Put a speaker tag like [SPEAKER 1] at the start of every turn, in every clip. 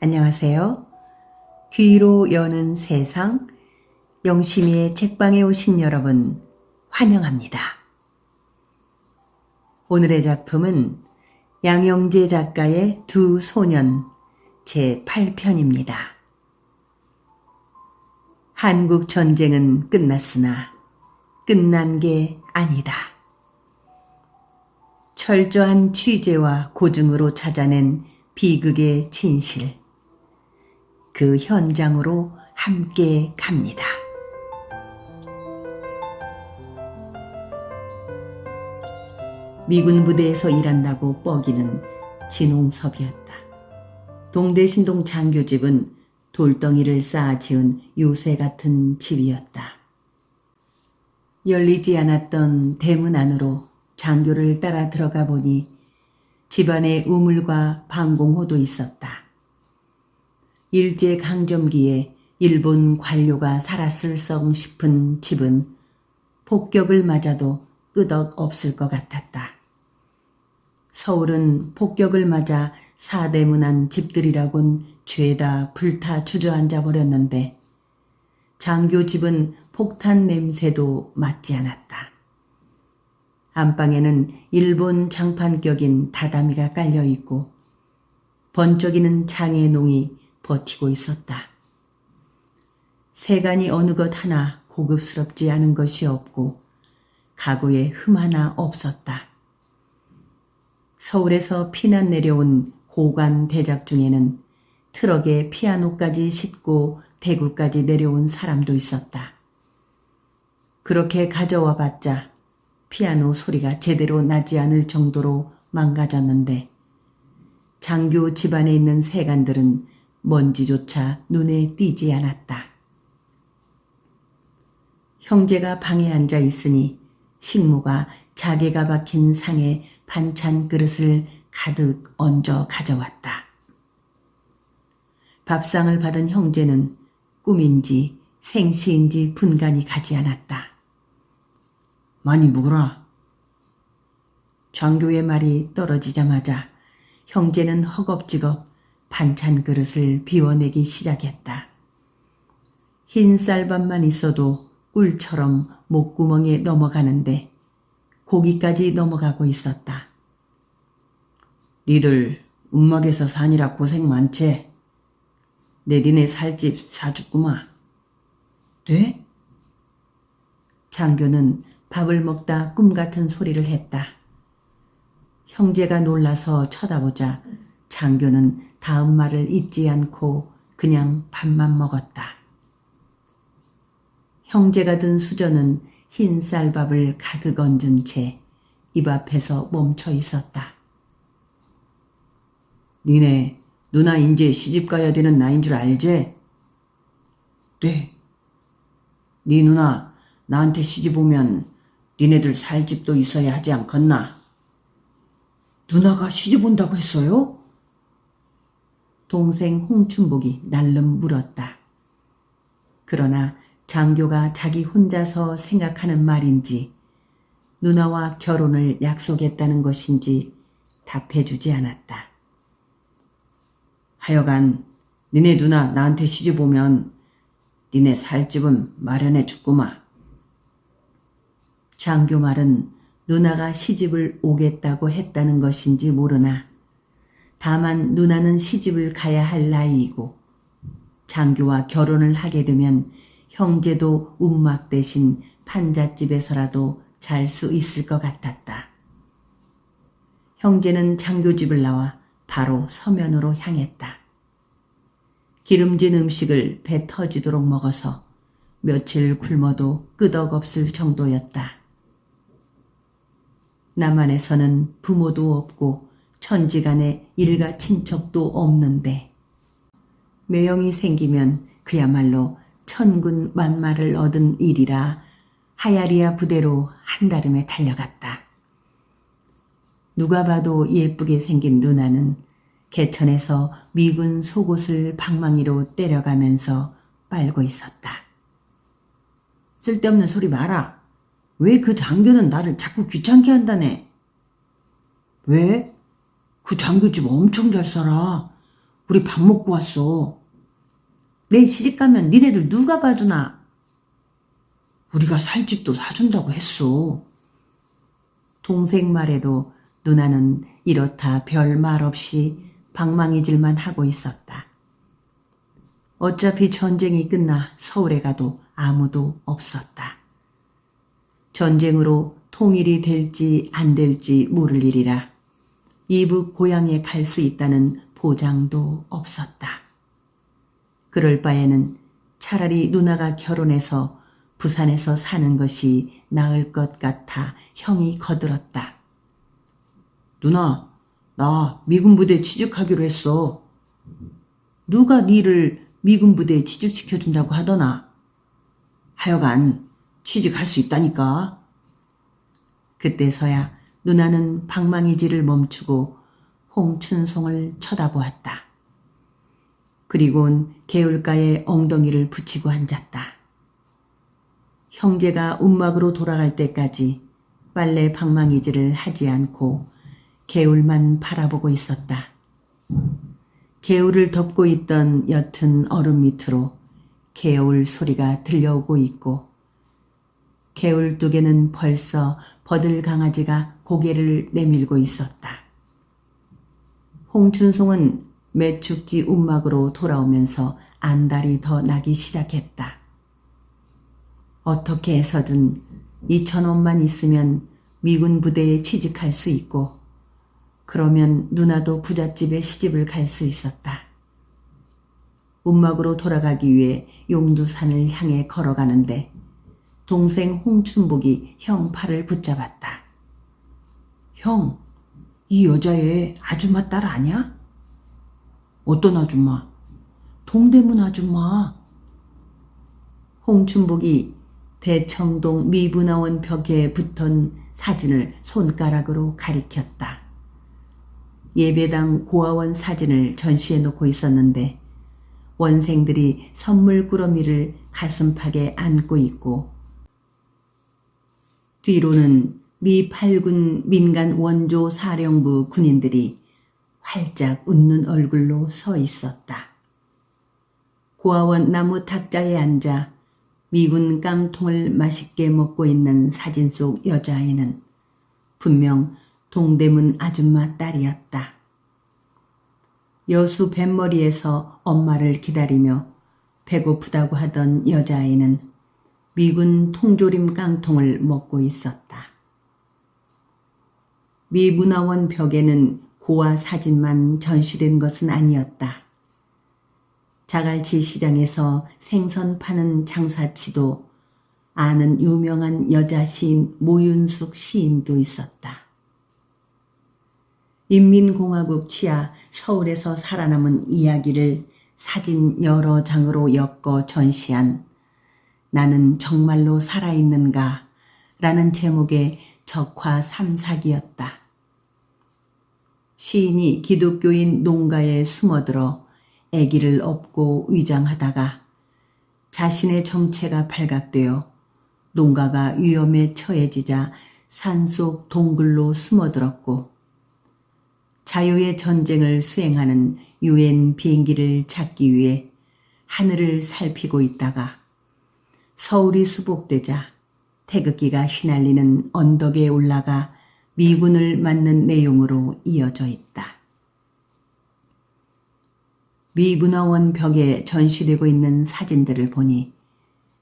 [SPEAKER 1] 안녕하세요. 귀로 여는 세상, 영심이의 책방에 오신 여러분 환영합니다. 오늘의 작품은 양영재 작가의 두 소년 제8편입니다. 한국 전쟁은 끝났으나 끝난 게 아니다. 철저한 취재와 고증으로 찾아낸 비극의 진실, 그 현장으로 함께 갑니다. 미군 부대에서 일한다고 뻐기는 진홍섭이었다. 동대신동 장교집은 돌덩이를 쌓아 지은 요새 같은 집이었다. 열리지 않았던 대문 안으로 장교를 따라 들어가 보니 집안에 우물과 방공호도 있었다. 일제강점기에 일본 관료가 살았을 성 싶은 집은 폭격을 맞아도 끄덕없을 것 같았다. 서울은 폭격을 맞아 사대문안 집들이라곤 죄다 불타 주저앉아 버렸는데 장교 집은 폭탄 냄새도 맡지 않았다. 안방에는 일본 장판격인 다다미가 깔려있고 번쩍이는 창의 농이 버티고 있었다. 세간이 어느 것 하나 고급스럽지 않은 것이 없고 가구에 흠 하나 없었다. 서울에서 피난 내려온 고관 대작 중에는 트럭에 피아노까지 싣고 대구까지 내려온 사람도 있었다. 그렇게 가져와 봤자 피아노 소리가 제대로 나지 않을 정도로 망가졌는데 장교 집안에 있는 세간들은 먼지조차 눈에 띄지 않았다. 형제가 방에 앉아 있으니 식모가 자개가 박힌 상에 반찬 그릇을 가득 얹어 가져왔다. 밥상을 받은 형제는 꿈인지 생시인지 분간이 가지 않았다. 많이 묵으라. 장교의 말이 떨어지자마자 형제는 허겁지겁 반찬 그릇을 비워내기 시작했다. 흰 쌀밥만 있어도 꿀처럼 목구멍에 넘어가는데 고기까지 넘어가고 있었다. 니들 움막에서 사니라 고생 많지? 내 니네 살집 사줬구마. 네? 장교는 밥을 먹다 꿈같은 소리를 했다. 형제가 놀라서 쳐다보자 장교는 다음 말을 잊지 않고 그냥 밥만 먹었다. 형제가 든 수저는 흰 쌀밥을 가득 얹은 채 입 앞에서 멈춰 있었다. 니네 누나 인제 시집 가야 되는 나이인 줄 알지? 네. 니 누나 나한테 시집 오면 니네들 살 집도 있어야 하지 않겠나? 누나가 시집 온다고 했어요? 동생 홍춘복이 날름 물었다. 그러나 장교가 자기 혼자서 생각하는 말인지 누나와 결혼을 약속했다는 것인지 답해주지 않았다. 하여간 니네 누나 나한테 시집 오면 니네 살 집은 마련해 줬구마. 장교 말은 누나가 시집을 오겠다고 했다는 것인지 모르나 다만 누나는 시집을 가야 할 나이이고 장교와 결혼을 하게 되면 형제도 움막 대신 판잣집에서라도 잘 수 있을 것 같았다. 형제는 장교 집을 나와 바로 서면으로 향했다. 기름진 음식을 배 터지도록 먹어서 며칠 굶어도 끄덕없을 정도였다. 남한에서는 부모도 없고 천지간에 일가 친척도 없는데 매형이 생기면 그야말로 천군 만마를 얻은 일이라 하야리아 부대로 한달음에 달려갔다. 누가 봐도 예쁘게 생긴 누나는 개천에서 미군 속옷을 방망이로 때려가면서 빨고 있었다. 쓸데없는 소리 마라. 왜 그 장교는 나를 자꾸 귀찮게 한다네. 왜? 그 장교집 엄청 잘 살아. 우리 밥 먹고 왔어. 내일 시집가면 니네들 누가 봐주나? 우리가 살 집도 사준다고 했어. 동생 말에도 누나는 이렇다 별 말 없이 방망이질만 하고 있었다. 어차피 전쟁이 끝나 서울에 가도 아무도 없었다. 전쟁으로 통일이 될지 안 될지 모를 일이라 이북 고향에 갈 수 있다는 보장도 없었다. 그럴 바에는 차라리 누나가 결혼해서 부산에서 사는 것이 나을 것 같아 형이 거들었다. 누나, 나 미군 부대 취직하기로 했어. 누가 니를 미군 부대에 취직시켜준다고 하더나? 하여간 취직할 수 있다니까. 그때서야 누나는 방망이질을 멈추고 홍춘송을 쳐다보았다. 그리곤 개울가에 엉덩이를 붙이고 앉았다. 형제가 움막으로 돌아갈 때까지 빨래 방망이질을 하지 않고 개울만 바라보고 있었다. 개울을 덮고 있던 옅은 얼음 밑으로 개울 소리가 들려오고 있고 개울둑에는 벌써 버들 강아지가 고개를 내밀고 있었다. 홍춘송은 매축지 움막으로 돌아오면서 안달이 더 나기 시작했다. 어떻게 해서든 2,000원만 있으면 미군 부대에 취직할 수 있고 그러면 누나도 부잣집에 시집을 갈 수 있었다. 움막으로 돌아가기 위해 용두산을 향해 걸어가는데 동생 홍춘복이 형 팔을 붙잡았다. 형, 이 여자애 아줌마 딸 아냐? 어떤 아줌마? 동대문 아줌마. 홍춘복이 대청동 미분화원 벽에 붙은 사진을 손가락으로 가리켰다. 예배당 고아원 사진을 전시해 놓고 있었는데 원생들이 선물 꾸러미를 가슴팍에 안고 있고 뒤로는 미 8군 민간 원조 사령부 군인들이 활짝 웃는 얼굴로 서 있었다. 고아원 나무 탁자에 앉아 미군 깡통을 맛있게 먹고 있는 사진 속 여자아이는 분명 동대문 아줌마 딸이었다. 여수 뱃머리에서 엄마를 기다리며 배고프다고 하던 여자아이는 미군 통조림 깡통을 먹고 있었다. 미 문화원 벽에는 고아 사진만 전시된 것은 아니었다. 자갈치 시장에서 생선 파는 장사치도 아는 유명한 여자 시인 모윤숙 시인도 있었다. 인민공화국 치하 서울에서 살아남은 이야기를 사진 여러 장으로 엮어 전시한 나는 정말로 살아있는가 라는 제목의 적화 3사기였다. 시인이 기독교인 농가에 숨어들어 아기를 업고 위장하다가 자신의 정체가 발각되어 농가가 위험에 처해지자 산속 동굴로 숨어들었고 자유의 전쟁을 수행하는 유엔 비행기를 찾기 위해 하늘을 살피고 있다가 서울이 수복되자 태극기가 휘날리는 언덕에 올라가 미군을 맞는 내용으로 이어져 있다. 미 문화원 벽에 전시되고 있는 사진들을 보니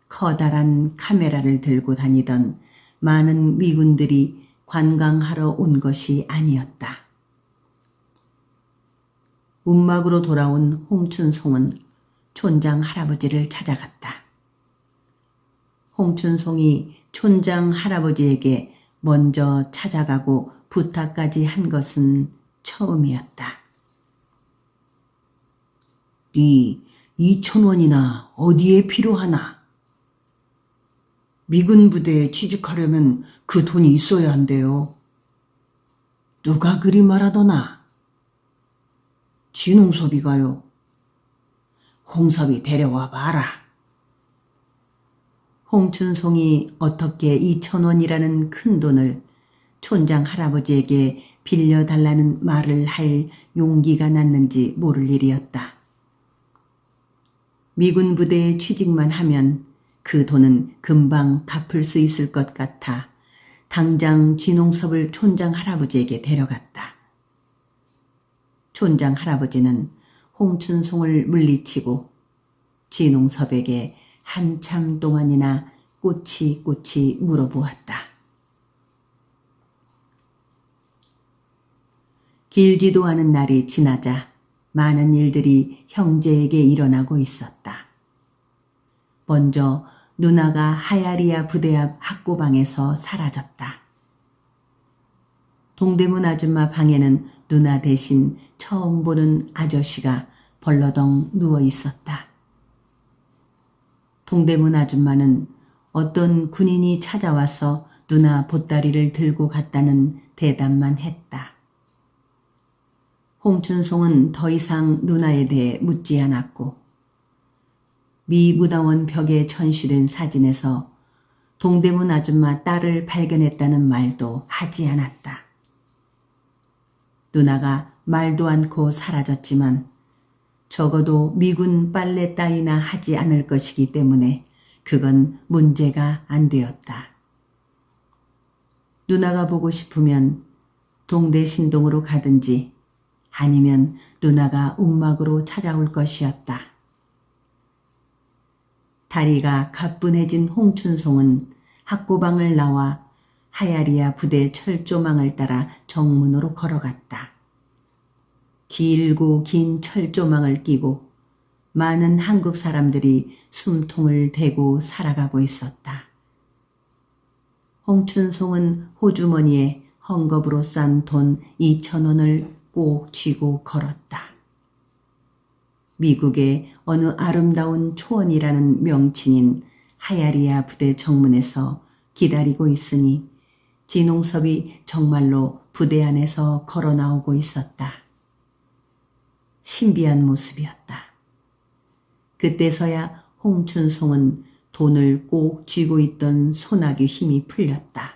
[SPEAKER 1] 커다란 카메라를 들고 다니던 많은 미군들이 관광하러 온 것이 아니었다. 움막으로 돌아온 홍춘송은 촌장 할아버지를 찾아갔다. 홍춘송이 촌장 할아버지에게 먼저 찾아가고 부탁까지 한 것은 처음이었다. 네 2,000원이나 어디에 필요하나? 미군 부대에 취직하려면 그 돈이 있어야 한대요. 누가 그리 말하더나? 진홍섭이가요. 홍섭이 데려와 봐라. 홍춘송이 어떻게 2,000원이라는 큰 돈을 촌장 할아버지에게 빌려달라는 말을 할 용기가 났는지 모를 일이었다. 미군 부대에 취직만 하면 그 돈은 금방 갚을 수 있을 것 같아 당장 진홍섭을 촌장 할아버지에게 데려갔다. 촌장 할아버지는 홍춘송을 물리치고 진홍섭에게 한참 동안이나 꼬치꼬치 물어보았다. 길지도 않은 날이 지나자 많은 일들이 형제에게 일어나고 있었다. 먼저 누나가 하야리아 부대 앞 학고방에서 사라졌다. 동대문 아줌마 방에는 누나 대신 처음 보는 아저씨가 벌러덩 누워 있었다. 동대문 아줌마는 어떤 군인이 찾아와서 누나 보따리를 들고 갔다는 대답만 했다. 홍춘송은 더 이상 누나에 대해 묻지 않았고 미 무당원 벽에 전시된 사진에서 동대문 아줌마 딸을 발견했다는 말도 하지 않았다. 누나가 말도 않고 사라졌지만 적어도 미군 빨래 따위나 하지 않을 것이기 때문에 그건 문제가 안 되었다. 누나가 보고 싶으면 동대신동으로 가든지 아니면 누나가 움막으로 찾아올 것이었다. 다리가 가뿐해진 홍춘송은 학고방을 나와 하야리아 부대 철조망을 따라 정문으로 걸어갔다. 길고 긴 철조망을 끼고 많은 한국 사람들이 숨통을 대고 살아가고 있었다. 홍춘송은 호주머니에 헝겊으로 싼 돈 2,000원을 꼭 쥐고 걸었다. 미국의 어느 아름다운 초원이라는 명칭인 하야리아 부대 정문에서 기다리고 있으니 진홍섭이 정말로 부대 안에서 걸어 나오고 있었다. 신비한 모습이었다. 그때서야 홍춘송은 돈을 꼭 쥐고 있던 소나기 힘이 풀렸다.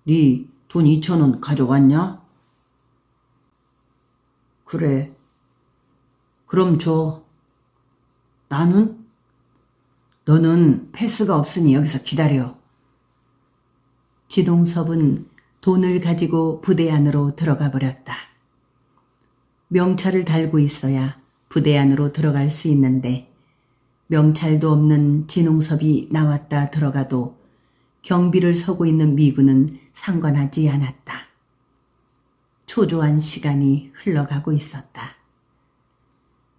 [SPEAKER 1] 네 돈 2,000원 가져왔냐? 그래. 그럼 줘. 나는? 너는 패스가 없으니 여기서 기다려. 진홍섭은 돈을 가지고 부대 안으로 들어가 버렸다. 명찰을 달고 있어야 부대 안으로 들어갈 수 있는데 명찰도 없는 진홍섭이 나왔다 들어가도 경비를 서고 있는 미군은 상관하지 않았다. 초조한 시간이 흘러가고 있었다.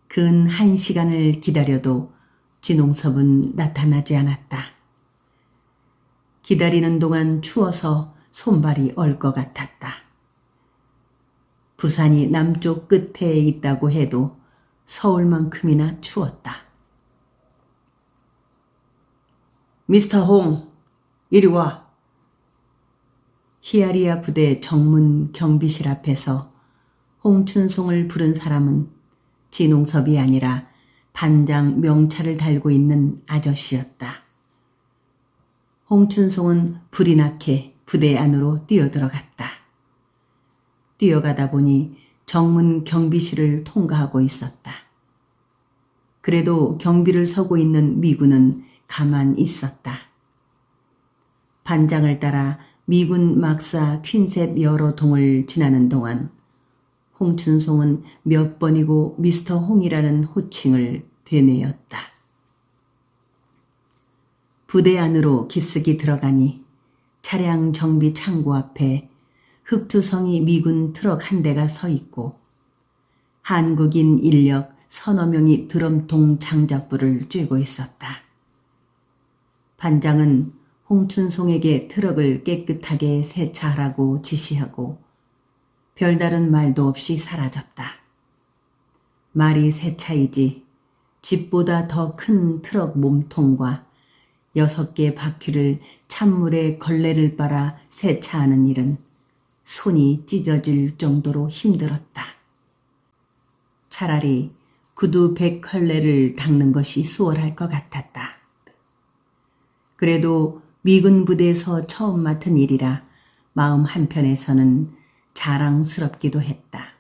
[SPEAKER 1] 근 1시간을 기다려도 진홍섭은 나타나지 않았다. 기다리는 동안 추워서 손발이 얼 것 같았다. 부산이 남쪽 끝에 있다고 해도 서울만큼이나 추웠다. 미스터 홍, 이리 와. 히아리아 부대 정문 경비실 앞에서 홍춘송을 부른 사람은 진홍섭이 아니라 반장 명찰을 달고 있는 아저씨였다. 홍춘송은 불이 나게 부대 안으로 뛰어들어갔다. 뛰어가다 보니 정문 경비실을 통과하고 있었다. 그래도 경비를 서고 있는 미군은 가만 있었다. 반장을 따라 미군 막사 퀸셋 여러 동을 지나는 동안 홍춘송은 몇 번이고 미스터 홍이라는 호칭을 되뇌었다. 부대 안으로 깊숙이 들어가니 차량 정비 창고 앞에 흑투성이 미군 트럭 한 대가 서 있고 한국인 인력 서너 명이 드럼통 장작불을 쬐고 있었다. 반장은 홍춘송에게 트럭을 깨끗하게 세차하라고 지시하고 별다른 말도 없이 사라졌다. 말이 세차이지 집보다 더 큰 트럭 몸통과 6개 바퀴를 찬물에 걸레를 빨아 세차하는 일은 손이 찢어질 정도로 힘들었다. 차라리 구두 100컬레를 닦는 것이 수월할 것 같았다. 그래도 미군 부대에서 처음 맡은 일이라 마음 한편에서는 자랑스럽기도 했다.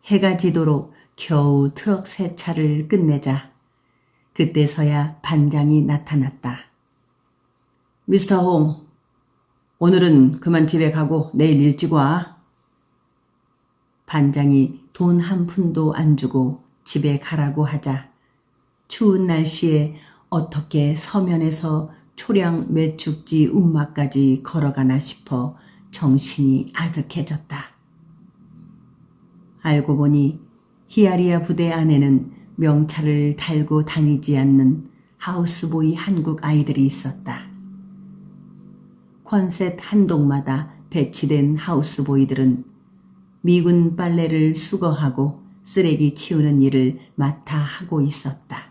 [SPEAKER 1] 해가 지도록 겨우 트럭 세 차를 끝내자 그때서야 반장이 나타났다. 미스터 홍, 오늘은 그만 집에 가고 내일 일찍 와. 반장이 돈 한 푼도 안 주고 집에 가라고 하자 추운 날씨에 어떻게 서면에서 초량 매축지 운마까지 걸어가나 싶어 정신이 아득해졌다. 알고 보니 히아리아 부대 안에는 명찰을 달고 다니지 않는 하우스보이 한국 아이들이 있었다. 콘셋 한 동마다 배치된 하우스보이들은 미군 빨래를 수거하고 쓰레기 치우는 일을 맡아 하고 있었다.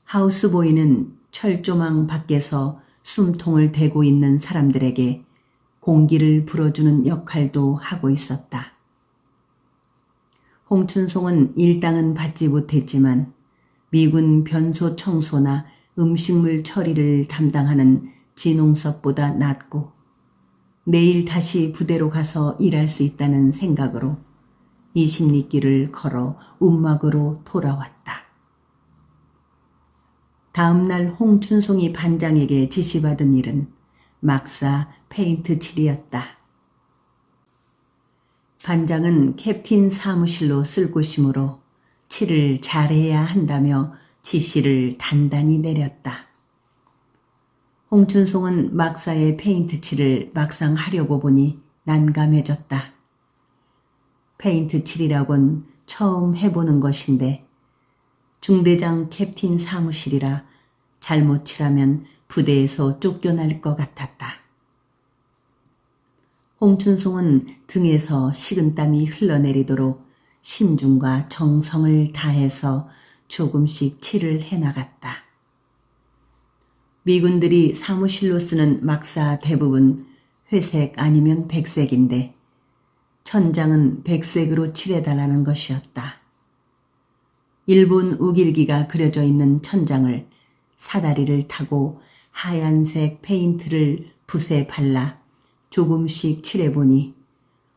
[SPEAKER 1] 하우스보이는 철조망 밖에서 숨통을 대고 있는 사람들에게 공기를 불어주는 역할도 하고 있었다. 홍춘송은 일당은 받지 못했지만 미군 변소 청소나 음식물 처리를 담당하는 진홍섭보다 낫고 내일 다시 부대로 가서 일할 수 있다는 생각으로 20리길을 걸어 움막으로 돌아왔다. 다음 날 홍춘송이 반장에게 지시받은 일은 막사 페인트 칠이었다. 반장은 캡틴 사무실로 쓸 곳이므로 칠을 잘해야 한다며 지시를 단단히 내렸다. 홍춘송은 막사의 페인트 칠을 막상 하려고 보니 난감해졌다. 페인트 칠이라곤 처음 해보는 것인데 중대장 캡틴 사무실이라 잘못 칠하면 부대에서 쫓겨날 것 같았다. 홍춘송은 등에서 식은땀이 흘러내리도록 신중과 정성을 다해서 조금씩 칠을 해나갔다. 미군들이 사무실로 쓰는 막사 대부분 회색 아니면 백색인데 천장은 백색으로 칠해달라는 것이었다. 일본 우길기가 그려져 있는 천장을 사다리를 타고 하얀색 페인트를 붓에 발라 조금씩 칠해보니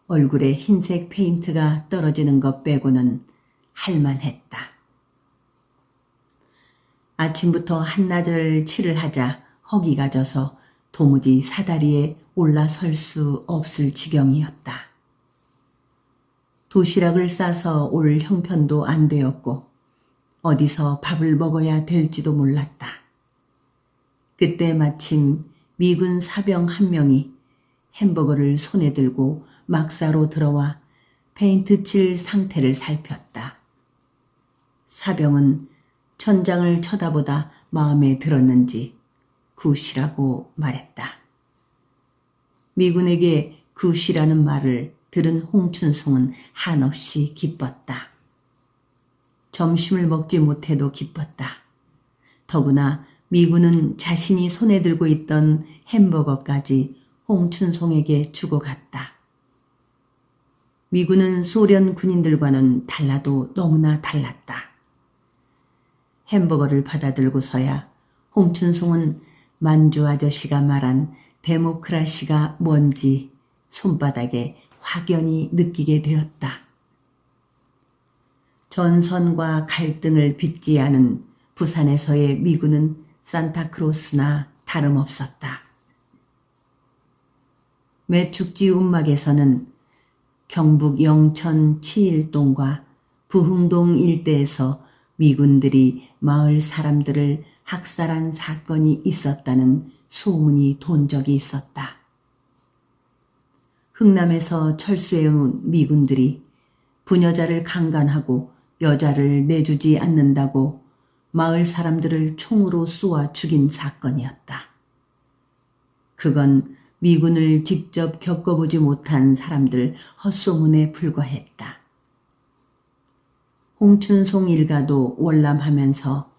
[SPEAKER 1] 얼굴에 흰색 페인트가 떨어지는 것 빼고는 할만했다. 아침부터 한나절 칠을 하자 허기가 져서 도무지 사다리에 올라설 수 없을 지경이었다. 도시락을 싸서 올 형편도 안 되었고 어디서 밥을 먹어야 될지도 몰랐다. 그때 마침 미군 사병 한 명이 햄버거를 손에 들고 막사로 들어와 페인트 칠 상태를 살폈다. 사병은 천장을 쳐다보다 마음에 들었는지 굿이라고 말했다. 미군에게 굿이라는 말을 들은 홍춘송은 한없이 기뻤다. 점심을 먹지 못해도 기뻤다. 더구나 미군은 자신이 손에 들고 있던 햄버거까지 홍춘송에게 주고 갔다. 미군은 소련 군인들과는 달라도 너무나 달랐다. 햄버거를 받아들고서야 홍춘송은 만주 아저씨가 말한 데모크라시가 뭔지 손바닥에 확연히 느끼게 되었다. 전선과 갈등을 빚지 않은 부산에서의 미군은 산타크로스나 다름없었다. 매축지 운막에서는 경북 영천 치일동과 부흥동 일대에서 미군들이 마을 사람들을 학살한 사건이 있었다는 소문이 돈 적이 있었다. 흥남에서 철수해온 미군들이 부녀자를 강간하고 여자를 내주지 않는다고 마을 사람들을 총으로 쏘아 죽인 사건이었다. 그건 미군을 직접 겪어보지 못한 사람들 헛소문에 불과했다. 홍춘송 일가도 월남하면서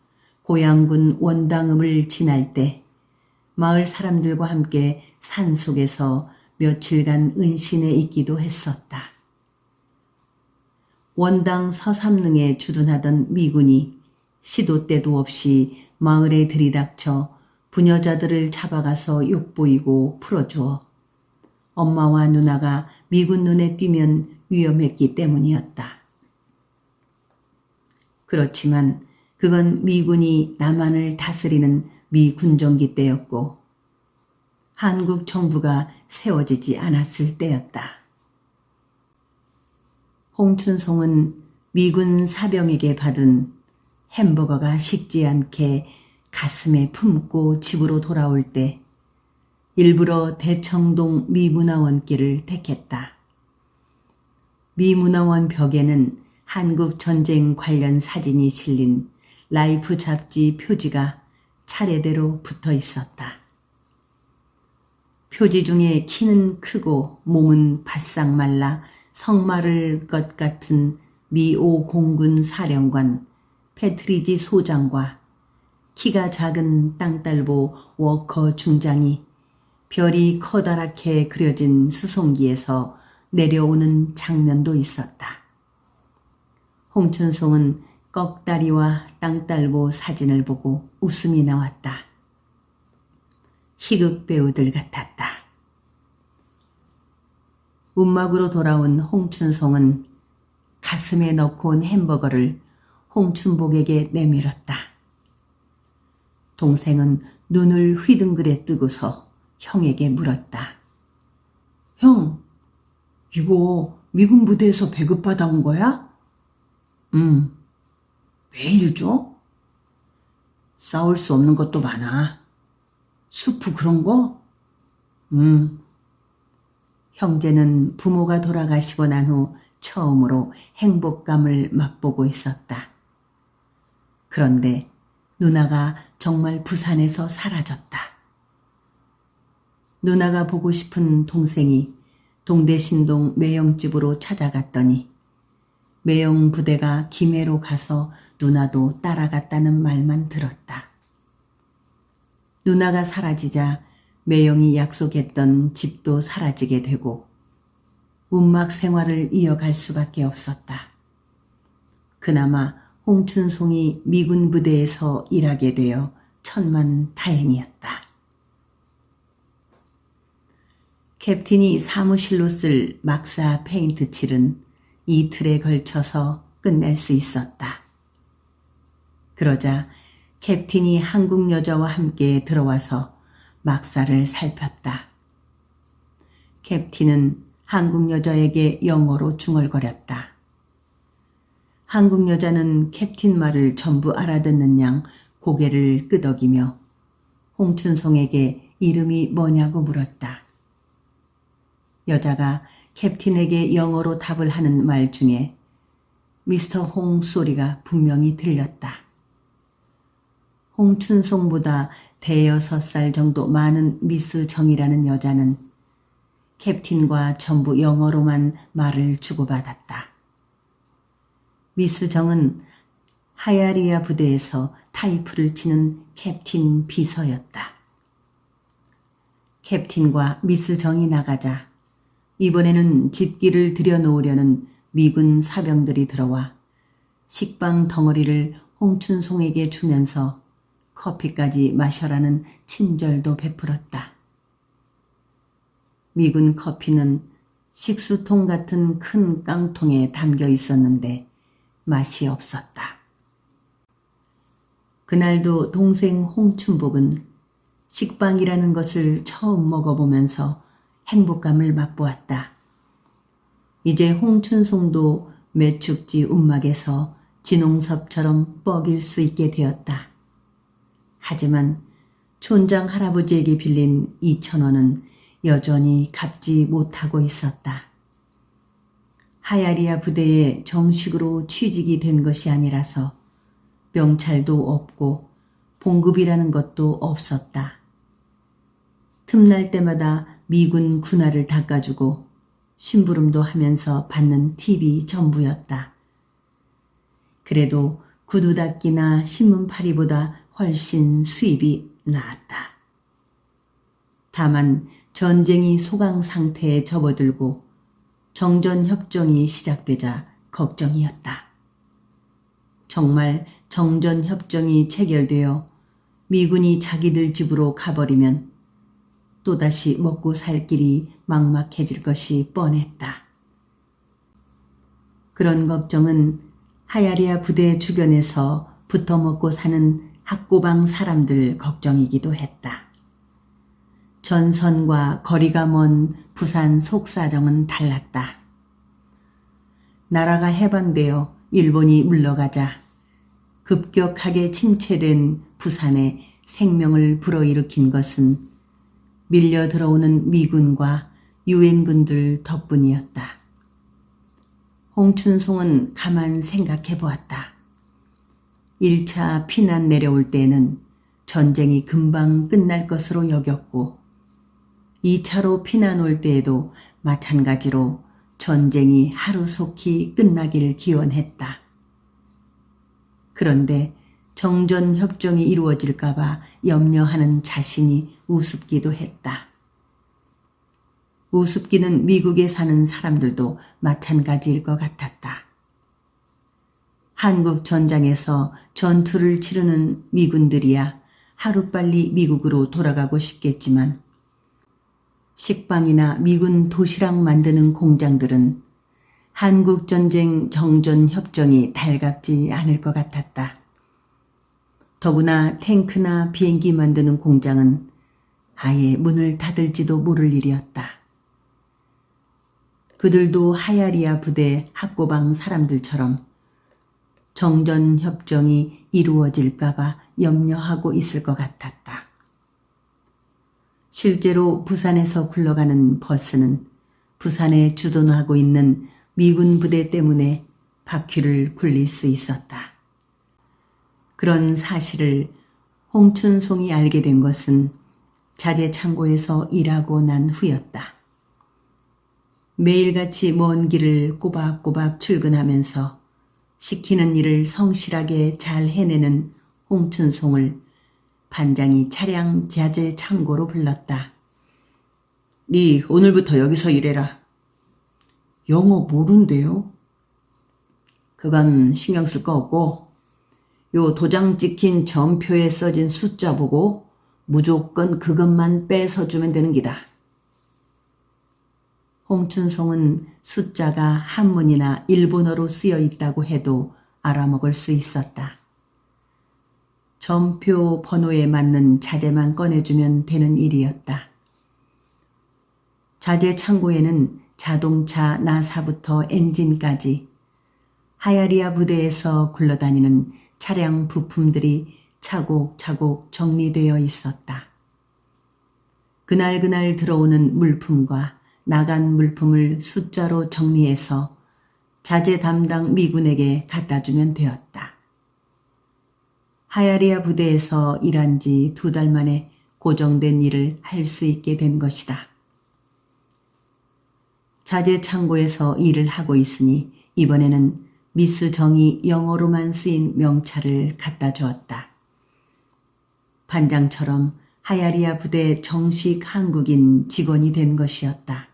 [SPEAKER 1] 고양군 원당읍을 지날 때 마을 사람들과 함께 산속에서 며칠간 은신에 있기도 했었다. 원당 서삼릉에 주둔하던 미군이 시도 때도 없이 마을에 들이닥쳐 부녀자들을 잡아가서 욕보이고 풀어주어 엄마와 누나가 미군 눈에 띄면 위험했기 때문이었다. 그렇지만 그건 미군이 남한을 다스리는 미 군정기 때였고 한국 정부가 세워지지 않았을 때였다. 홍춘송은 미군 사병에게 받은 햄버거가 식지 않게 가슴에 품고 집으로 돌아올 때 일부러 대청동 미문화원길을 택했다. 미문화원 벽에는 한국 전쟁 관련 사진이 실린 라이프 잡지 표지가 차례대로 붙어 있었다. 표지 중에 키는 크고 몸은 바싹 말라 성마를 것 같은 미5 공군 사령관 패트리지 소장과 키가 작은 땅딸보 워커 중장이 별이 커다랗게 그려진 수송기에서 내려오는 장면도 있었다. 홍춘송은 꺽다리와 땅딸보 사진을 보고 웃음이 나왔다. 희극 배우들 같았다. 움막으로 돌아온 홍춘송은 가슴에 넣고 온 햄버거를 홍춘복에게 내밀었다. 동생은 눈을 휘둥그레 뜨고서 형에게 물었다. 형, 이거 미군 부대에서 배급받아 온 거야? 매일 줘? 싸울 수 없는 것도 많아. 수프 그런 거? 형제는 부모가 돌아가시고 난 후 처음으로 행복감을 맛보고 있었다. 그런데 누나가 정말 부산에서 사라졌다. 누나가 보고 싶은 동생이 동대신동 매영집으로 찾아갔더니 매영 부대가 김해로 가서 누나도 따라갔다는 말만 들었다. 누나가 사라지자 매영이 약속했던 집도 사라지게 되고 움막 생활을 이어갈 수밖에 없었다. 그나마 홍춘송이 미군 부대에서 일하게 되어 천만다행이었다. 캡틴이 사무실로 쓸 막사 페인트 칠은 이틀에 걸쳐서 끝낼 수 있었다. 그러자 캡틴이 한국 여자와 함께 들어와서 막사를 살폈다. 캡틴은 한국 여자에게 영어로 중얼거렸다. 한국 여자는 캡틴 말을 전부 알아듣는 양 고개를 끄덕이며 홍춘송에게 이름이 뭐냐고 물었다. 여자가 캡틴에게 영어로 답을 하는 말 중에 미스터 홍 소리가 분명히 들렸다. 홍춘송보다 대여섯 살 정도 많은 미스 정이라는 여자는 캡틴과 전부 영어로만 말을 주고받았다. 미스 정은 하야리아 부대에서 타이프를 치는 캡틴 비서였다. 캡틴과 미스 정이 나가자 이번에는 집기를 들여놓으려는 미군 사병들이 들어와 식빵 덩어리를 홍춘송에게 주면서 커피까지 마셔라는 친절도 베풀었다. 미군 커피는 식수통 같은 큰 깡통에 담겨 있었는데 맛이 없었다. 그날도 동생 홍춘복은 식빵이라는 것을 처음 먹어보면서 행복감을 맛보았다. 이제 홍춘송도 매축지 움막에서 진홍섭처럼 뻐길 수 있게 되었다. 하지만 촌장 할아버지에게 빌린 2,000원은 여전히 갚지 못하고 있었다. 하야리아 부대에 정식으로 취직이 된 것이 아니라서 명찰도 없고 봉급이라는 것도 없었다. 틈날 때마다 미군 군화를 닦아주고 심부름도 하면서 받는 팁이 전부였다. 그래도 구두 닦기나 신문팔이보다 훨씬 수입이 나았다. 다만 전쟁이 소강 상태에 접어들고 정전협정이 시작되자 걱정이었다. 정말 정전협정이 체결되어 미군이 자기들 집으로 가버리면 또다시 먹고 살 길이 막막해질 것이 뻔했다. 그런 걱정은 하야리아 부대 주변에서 붙어 먹고 사는 학고방 사람들 걱정이기도 했다. 전선과 거리가 먼 부산 속사정은 달랐다. 나라가 해방되어 일본이 물러가자 급격하게 침체된 부산에 생명을 불어일으킨 것은 밀려 들어오는 미군과 유엔군들 덕분이었다. 홍춘송은 가만 생각해 보았다. 1차 피난 내려올 때에는 전쟁이 금방 끝날 것으로 여겼고 2차로 피난 올 때에도 마찬가지로 전쟁이 하루속히 끝나길 기원했다. 그런데 정전협정이 이루어질까 봐 염려하는 자신이 우습기도 했다. 우습기는 미국에 사는 사람들도 마찬가지일 것 같았다. 한국 전장에서 전투를 치르는 미군들이야 하루빨리 미국으로 돌아가고 싶겠지만 식빵이나 미군 도시락 만드는 공장들은 한국전쟁 정전협정이 달갑지 않을 것 같았다. 더구나 탱크나 비행기 만드는 공장은 아예 문을 닫을지도 모를 일이었다. 그들도 하야리아 부대 학고방 사람들처럼 정전협정이 이루어질까 봐 염려하고 있을 것 같았다. 실제로 부산에서 굴러가는 버스는 부산에 주둔하고 있는 미군 부대 때문에 바퀴를 굴릴 수 있었다. 그런 사실을 홍춘송이 알게 된 것은 자재창고에서 일하고 난 후였다. 매일같이 먼 길을 꼬박꼬박 출근하면서 시키는 일을 성실하게 잘 해내는 홍춘송을 반장이 차량 자재창고로 불렀다. 네 오늘부터 여기서 일해라. 영어 모른대요? 그건 신경 쓸 거 없고 요 도장 찍힌 전표에 써진 숫자 보고 무조건 그것만 뺏어주면 되는 기다. 홍춘송은 숫자가 한문이나 일본어로 쓰여 있다고 해도 알아먹을 수 있었다. 전표 번호에 맞는 자재만 꺼내주면 되는 일이었다. 자재 창고에는 자동차 나사부터 엔진까지 하야리아 부대에서 굴러다니는 차량 부품들이 차곡차곡 정리되어 있었다. 그날 들어오는 물품과 나간 물품을 숫자로 정리해서 자재 담당 미군에게 갖다 주면 되었다. 하야리아 부대에서 일한 지 2달 만에 고정된 일을 할 수 있게 된 것이다. 자재 창고에서 일을 하고 있으니 이번에는 미스 정이 영어로만 쓰인 명찰을 갖다 주었다. 반장처럼 하야리아 부대 정식 한국인 직원이 된 것이었다.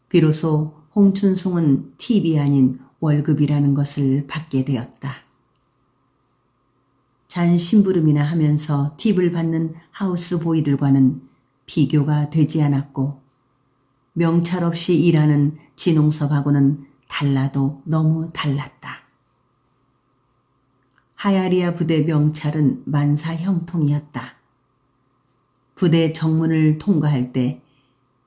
[SPEAKER 1] 비로소 홍춘송은 팁이 아닌 월급이라는 것을 받게 되었다. 잔심부름이나 하면서 팁을 받는 하우스보이들과는 비교가 되지 않았고 명찰 없이 일하는 진홍섭하고는 달라도 너무 달랐다. 하야리아 부대 명찰은 만사 형통이었다. 부대 정문을 통과할 때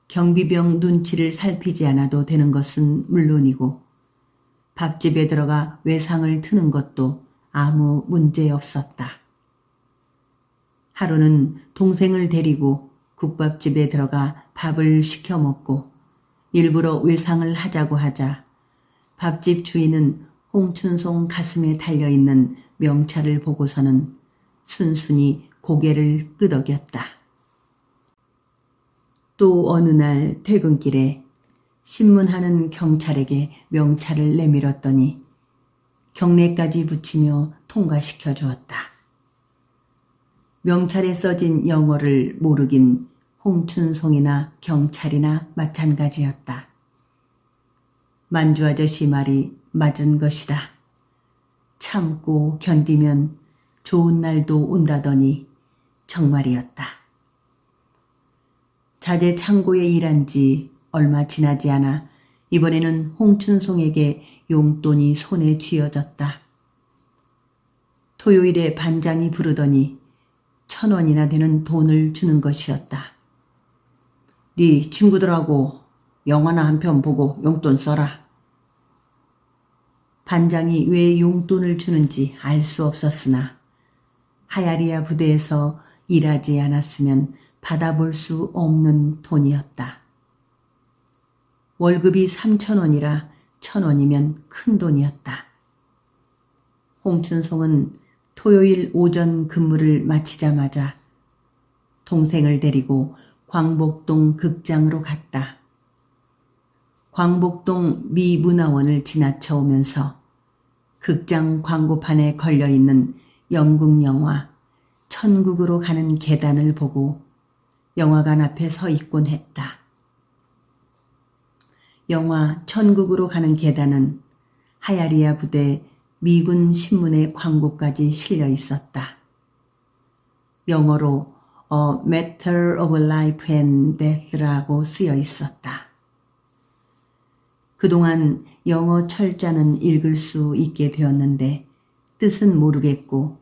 [SPEAKER 1] 경비병 눈치를 살피지 않아도 되는 것은 물론이고 밥집에 들어가 외상을 트는 것도 아무 문제 없었다. 하루는 동생을 데리고 국밥집에 들어가 밥을 시켜 먹고 일부러 외상을 하자고 하자 밥집 주인은 홍춘송 가슴에 달려있는 명찰을 보고서는 순순히 고개를 끄덕였다. 또 어느 날 퇴근길에 신문하는 경찰에게 명찰을 내밀었더니 경례까지 붙이며 통과시켜 주었다. 명찰에 써진 영어를 모르긴 홍춘송이나 경찰이나 마찬가지였다. 만주 아저씨 말이 맞은 것이다. 참고 견디면 좋은 날도 온다더니 정말이었다. 자재 창고에 일한 지 얼마 지나지 않아 이번에는 홍춘송에게 용돈이 손에 쥐어졌다. 토요일에 반장이 부르더니 1,000원이나 되는 돈을 주는 것이었다. 네 친구들하고 영화나 한 편 보고 용돈 써라. 반장이 왜 용돈을 주는지 알 수 없었으나 하야리아 부대에서 일하지 않았으면 받아볼 수 없는 돈이었다. 월급이 3,000원이라 1,000원이면 큰 돈이었다. 홍춘송은 토요일 오전 근무를 마치자마자 동생을 데리고 광복동 극장으로 갔다. 광복동 미 문화원을 지나쳐 오면서 극장 광고판에 걸려있는 영국 영화 천국으로 가는 계단을 보고 영화관 앞에 서 있곤 했다. 영화 천국으로 가는 계단은 하야리아 부대 미군 신문의 광고까지 실려 있었다. 영어로 A Matter of Life and Death라고 쓰여 있었다. 그동안 영어 철자는 읽을 수 있게 되었는데 뜻은 모르겠고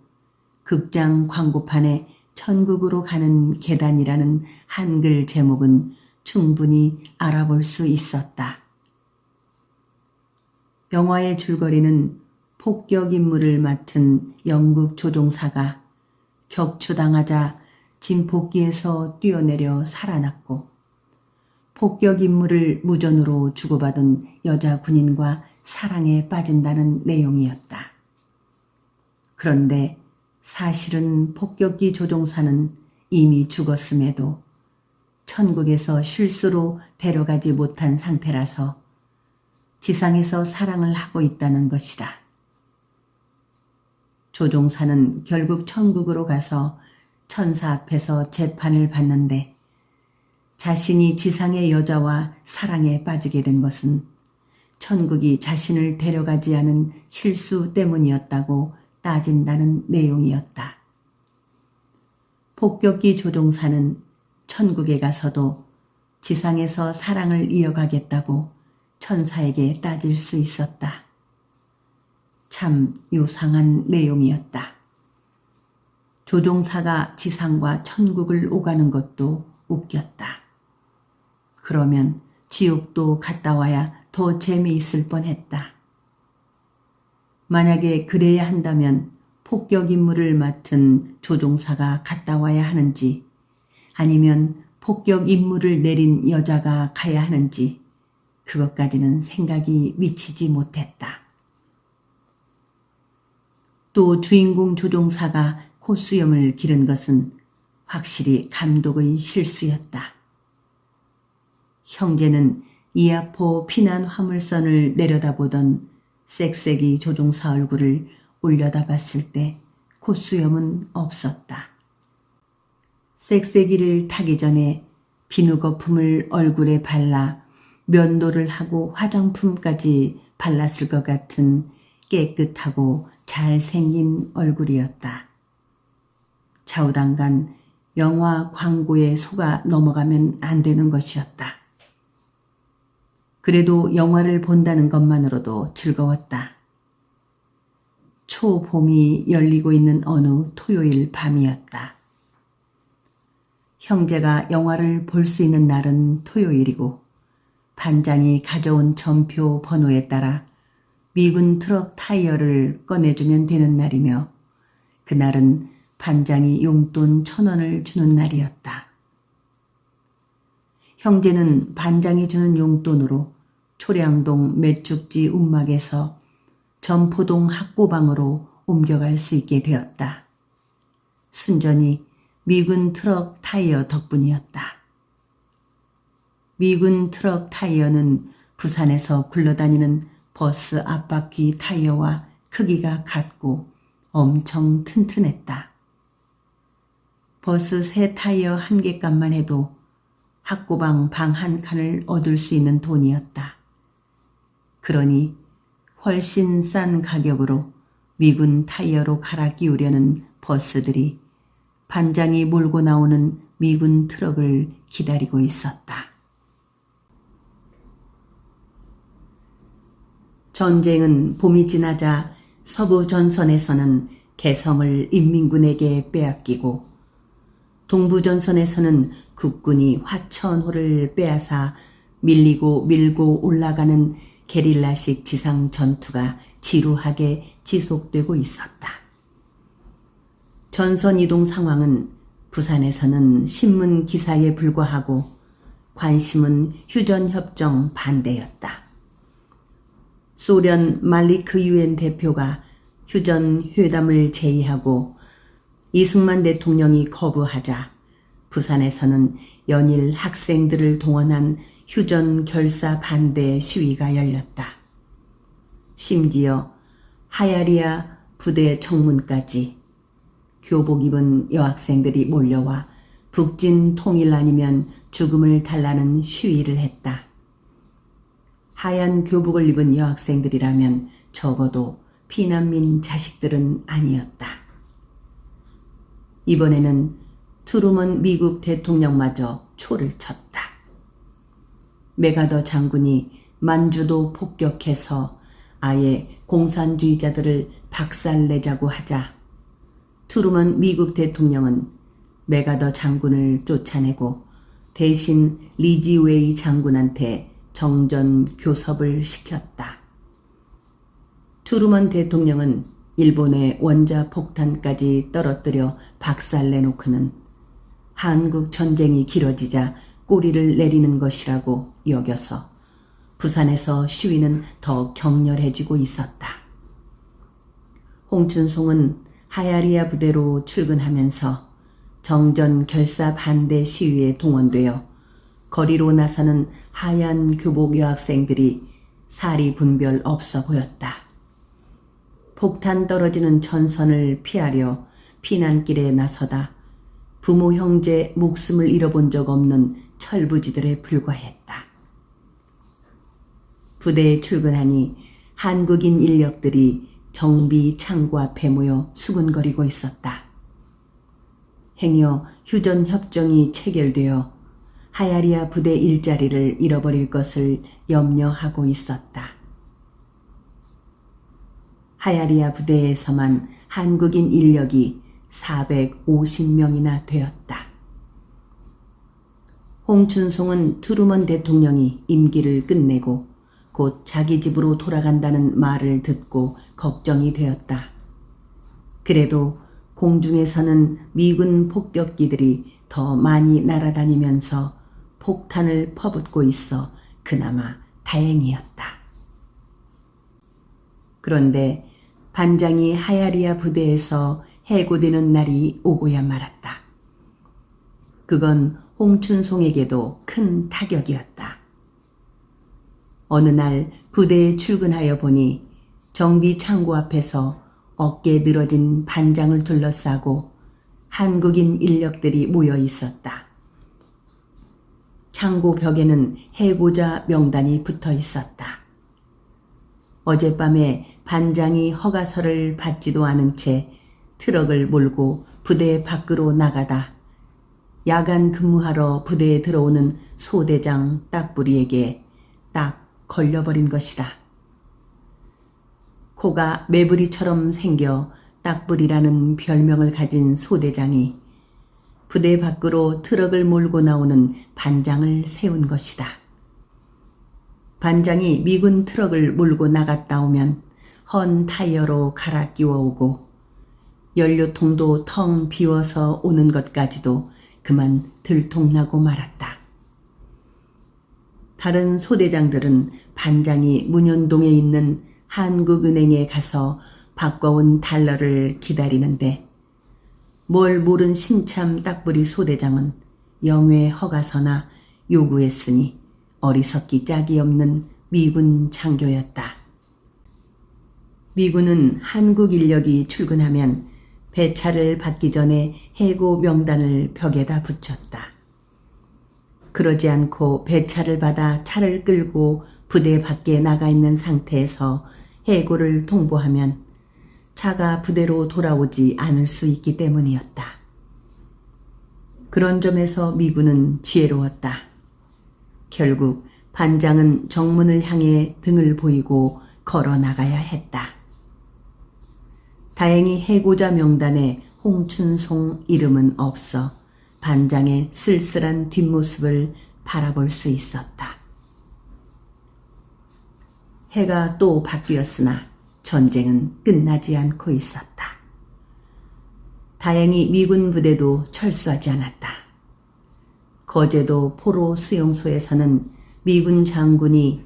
[SPEAKER 1] 극장 광고판에 천국으로 가는 계단이라는 한글 제목은 충분히 알아볼 수 있었다. 영화의 줄거리는 폭격 임무를 맡은 영국 조종사가 격추당하자 진폭기에서 뛰어내려 살아났고 폭격 임무를 무전으로 주고받은 여자 군인과 사랑에 빠진다는 내용이었다. 그런데 사실은 폭격기 조종사는 이미 죽었음에도 천국에서 실수로 데려가지 못한 상태라서 지상에서 사랑을 하고 있다는 것이다. 조종사는 결국 천국으로 가서 천사 앞에서 재판을 받는데 자신이 지상의 여자와 사랑에 빠지게 된 것은 천국이 자신을 데려가지 않은 실수 때문이었다고 따진다는 내용이었다. 폭격기 조종사는 천국에 가서도 지상에서 사랑을 이어가겠다고 천사에게 따질 수 있었다. 참 요상한 내용이었다. 조종사가 지상과 천국을 오가는 것도 웃겼다. 그러면 지옥도 갔다 와야 더 재미있을 뻔했다. 만약에 그래야 한다면 폭격 임무를 맡은 조종사가 갔다 와야 하는지 아니면 폭격 임무를 내린 여자가 가야 하는지 그것까지는 생각이 미치지 못했다. 또 주인공 조종사가 콧수염을 기른 것은 확실히 감독의 실수였다. 형제는 이아포 피난 화물선을 내려다보던 쌕쌕이 조종사 얼굴을 올려다봤을 때 콧수염은 없었다. 쌕쌕이를 타기 전에 비누 거품을 얼굴에 발라 면도를 하고 화장품까지 발랐을 것 같은 깨끗하고 잘생긴 얼굴이었다. 좌우당간 영화 광고에 속아 넘어가면 안 되는 것이었다. 그래도 영화를 본다는 것만으로도 즐거웠다. 초봄이 열리고 있는 어느 토요일 밤이었다. 형제가 영화를 볼 수 있는 날은 토요일이고 반장이 가져온 전표 번호에 따라 미군 트럭 타이어를 꺼내주면 되는 날이며 그날은 반장이 용돈 1,000원을 주는 날이었다. 형제는 반장이 주는 용돈으로 초량동 매축지 움막에서 전포동 학고방으로 옮겨갈 수 있게 되었다. 순전히 미군 트럭 타이어 덕분이었다. 미군 트럭 타이어는 부산에서 굴러다니는 버스 앞바퀴 타이어와 크기가 같고 엄청 튼튼했다. 버스 새 타이어 한 개 값만 해도 학고방 방 한 칸을 얻을 수 있는 돈이었다. 그러니 훨씬 싼 가격으로 미군 타이어로 갈아 끼우려는 버스들이 반장이 몰고 나오는 미군 트럭을 기다리고 있었다. 전쟁은 봄이 지나자 서부 전선에서는 개성을 인민군에게 빼앗기고 동부 전선에서는 국군이 화천호를 빼앗아 밀리고 밀고 올라가는 게릴라식 지상 전투가 지루하게 지속되고 있었다. 전선 이동 상황은 부산에서는 신문 기사에 불과하고 관심은 휴전협정 반대였다. 소련 말리크 유엔 대표가 휴전 회담을 제의하고 이승만 대통령이 거부하자 부산에서는 연일 학생들을 동원한 휴전 결사 반대 시위가 열렸다. 심지어 하야리아 부대 정문까지 교복 입은 여학생들이 몰려와 북진 통일 아니면 죽음을 달라는 시위를 했다. 하얀 교복을 입은 여학생들이라면 적어도 피난민 자식들은 아니었다. 이번에는 트루먼 미국 대통령마저 초를 쳤다. 메가더 장군이 만주도 폭격해서 아예 공산주의자들을 박살내자고 하자 트루먼 미국 대통령은 메가더 장군을 쫓아내고 대신 리지웨이 장군한테 정전 교섭을 시켰다. 트루먼 대통령은 일본의 원자 폭탄까지 떨어뜨려 박살내놓고는 한국 전쟁이 길어지자 꼬리를 내리는 것이라고 여겨서 부산에서 시위는 더 격렬해지고 있었다. 홍춘송은 하야리아 부대로 출근하면서 정전 결사 반대 시위에 동원되어 거리로 나서는 하얀 교복 여학생들이 사리 분별 없어 보였다. 폭탄 떨어지는 전선을 피하려 피난길에 나서다 부모 형제 목숨을 잃어본 적 없는 철부지들에 불과했다. 부대에 출근하니 한국인 인력들이 정비 창고 앞에 모여 수군거리고 있었다. 행여 휴전협정이 체결되어 하야리아 부대 일자리를 잃어버릴 것을 염려하고 있었다. 하야리아 부대에서만 한국인 인력이 450명이나 되었다. 홍춘송은 트루먼 대통령이 임기를 끝내고 곧 자기 집으로 돌아간다는 말을 듣고 걱정이 되었다. 그래도 공중에서는 미군 폭격기들이 더 많이 날아다니면서 폭탄을 퍼붓고 있어 그나마 다행이었다. 그런데 반장이 하야리아 부대에서 해고되는 날이 오고야 말았다. 그건 홍춘송에게도 큰 타격이었다. 어느 날 부대에 출근하여 보니 정비 창고 앞에서 어깨 늘어진 반장을 둘러싸고 한국인 인력들이 모여 있었다. 창고 벽에는 해고자 명단이 붙어 있었다. 어젯밤에 반장이 허가서를 받지도 않은 채 트럭을 몰고 부대 밖으로 나가다 야간 근무하러 부대에 들어오는 소대장 딱부리에게 딱 걸려버린 것이다. 코가 매부리처럼 생겨 딱부리라는 별명을 가진 소대장이 부대 밖으로 트럭을 몰고 나오는 반장을 세운 것이다. 반장이 미군 트럭을 몰고 나갔다 오면 헌 타이어로 갈아 끼워오고 연료통도 텅 비워서 오는 것까지도 그만 들통나고 말았다. 다른 소대장들은 반장이 문현동에 있는 한국은행에 가서 바꿔온 달러를 기다리는데 뭘 모른 신참 딱부리 소대장은 영외 허가서나 요구했으니 어리석기 짝이 없는 미군 장교였다. 미군은 한국 인력이 출근하면 배차를 받기 전에 해고 명단을 벽에다 붙였다. 그러지 않고 배차를 받아 차를 끌고 부대 밖에 나가 있는 상태에서 해고를 통보하면 차가 부대로 돌아오지 않을 수 있기 때문이었다. 그런 점에서 미군은 지혜로웠다. 결국 반장은 정문을 향해 등을 보이고 걸어 나가야 했다. 다행히 해고자 명단에 홍춘송 이름은 없어 반장의 쓸쓸한 뒷모습을 바라볼 수 있었다. 해가 또 바뀌었으나 전쟁은 끝나지 않고 있었다. 다행히 미군 부대도 철수하지 않았다. 거제도 포로 수용소에서는 미군 장군이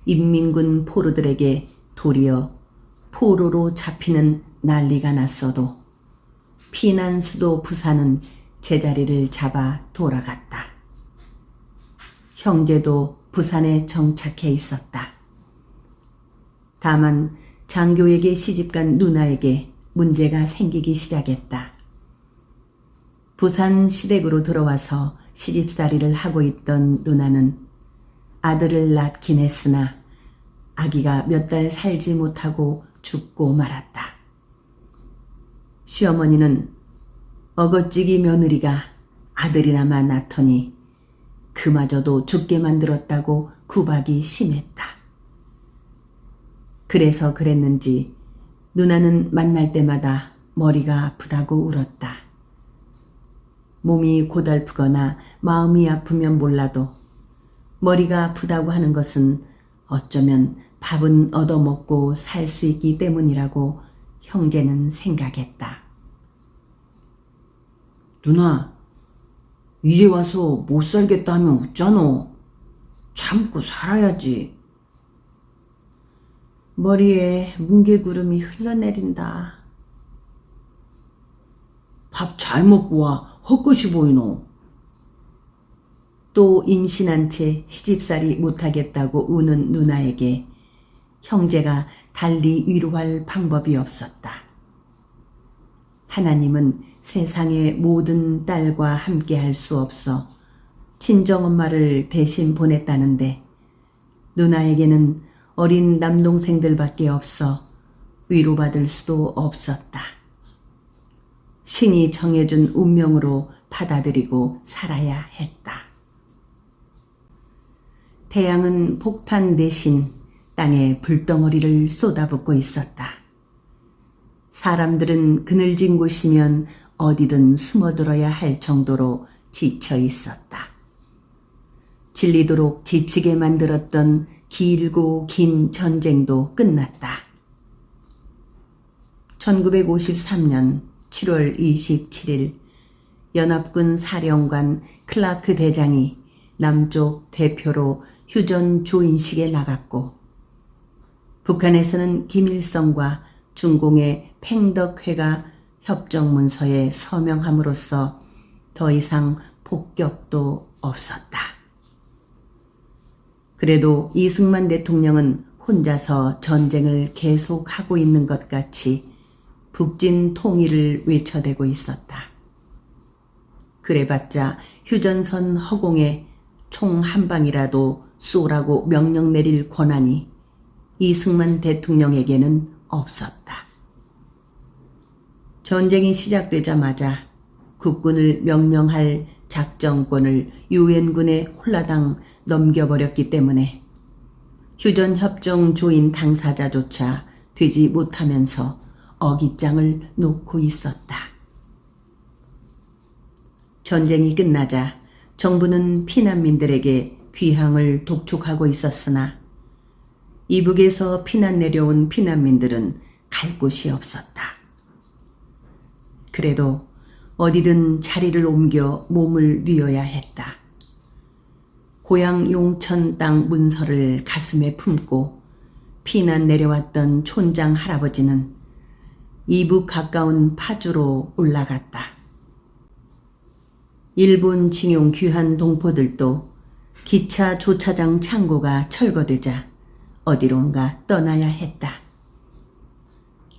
[SPEAKER 1] 인민군 포로들에게 도리어 포로로 잡히는 난리가 났어도 피난 수도 부산은 제자리를 잡아 돌아갔다. 형제도 부산에 정착해 있었다. 다만 장교에게 시집간 누나에게 문제가 생기기 시작했다. 부산 시댁으로 들어와서 시집살이를 하고 있던 누나는 아들을 낳긴 했으나 아기가 몇 달 살지 못하고 죽고 말았다. 시어머니는 어거찌기 며느리가 아들이나마 낳더니 그마저도 죽게 만들었다고 구박이 심했다. 그래서 그랬는지 누나는 만날 때마다 머리가 아프다고 울었다. 몸이 고달프거나 마음이 아프면 몰라도 머리가 아프다고 하는 것은 어쩌면 밥은 얻어먹고 살 수 있기 때문이라고 형제는 생각했다. 누나, 이제 와서 못 살겠다 하면 웃잖아. 참고 살아야지. 머리에 뭉게구름이 흘러내린다. 밥 잘 먹고 와. 헛것이 보이노. 또 임신한 채 시집살이 못하겠다고 우는 누나에게 형제가 달리 위로할 방법이 없었다. 하나님은 세상의 모든 딸과 함께 할 수 없어 친정엄마를 대신 보냈다는데 누나에게는 어린 남동생들밖에 없어 위로받을 수도 없었다. 신이 정해준 운명으로 받아들이고 살아야 했다. 태양은 폭탄 대신 땅에 불덩어리를 쏟아붓고 있었다. 사람들은 그늘진 곳이면 어디든 숨어들어야 할 정도로 지쳐 있었다. 질리도록 지치게 만들었던 길고 긴 전쟁도 끝났다. 1953년 7월 27일 연합군 사령관 클라크 대장이 남쪽 대표로 휴전 조인식에 나갔고 북한에서는 김일성과 중공의 팽덕회가 협정문서에 서명함으로써 더 이상 폭격도 없었다. 그래도 이승만 대통령은 혼자서 전쟁을 계속하고 있는 것 같이 북진 통일을 외쳐대고 있었다. 그래봤자 휴전선 허공에 총 한 방이라도 쏘라고 명령 내릴 권한이 이승만 대통령에게는 없었다. 전쟁이 시작되자마자 국군을 명령할 작전권을 유엔군에 홀라당 넘겨버렸기 때문에 휴전협정 조인 당사자조차 되지 못하면서 어깃장을 놓고 있었다. 전쟁이 끝나자 정부는 피난민들에게 귀향을 독촉하고 있었으나 이북에서 피난 내려온 피난민들은 갈 곳이 없었다. 그래도 어디든 자리를 옮겨 몸을 뉘어야 했다. 고향 용천 땅 문서를 가슴에 품고 피난 내려왔던 촌장 할아버지는 이북 가까운 파주로 올라갔다. 일본 징용 귀한 동포들도 기차 조차장 창고가 철거되자 어디론가 떠나야 했다.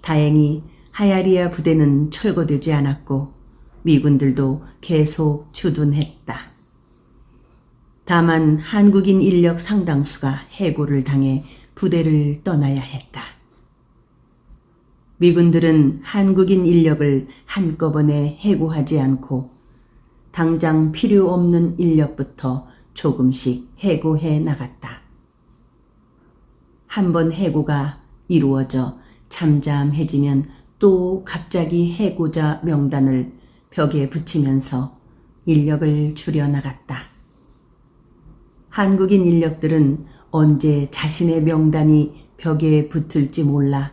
[SPEAKER 1] 다행히 하야리아 부대는 철거되지 않았고 미군들도 계속 주둔했다. 다만 한국인 인력 상당수가 해고를 당해 부대를 떠나야 했다. 미군들은 한국인 인력을 한꺼번에 해고하지 않고 당장 필요 없는 인력부터 조금씩 해고해 나갔다. 한번 해고가 이루어져 잠잠해지면 또 갑자기 해고자 명단을 벽에 붙이면서 인력을 줄여 나갔다. 한국인 인력들은 언제 자신의 명단이 벽에 붙을지 몰라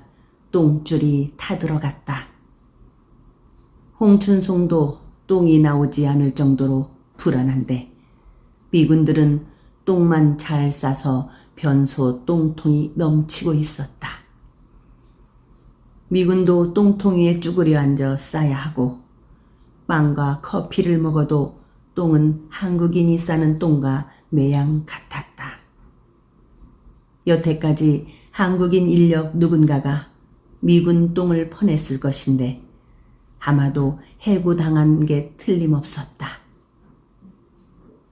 [SPEAKER 1] 똥줄이 타들어갔다. 홍춘송도 똥이 나오지 않을 정도로 불안한데 미군들은 똥만 잘 싸서 변소 똥통이 넘치고 있었다. 미군도 똥통 위에 쭈그려 앉아 싸야 하고 빵과 커피를 먹어도 똥은 한국인이 싸는 똥과 매양 같았다. 여태까지 한국인 인력 누군가가 미군 똥을 퍼냈을 것인데 아마도 해고당한 게 틀림없었다.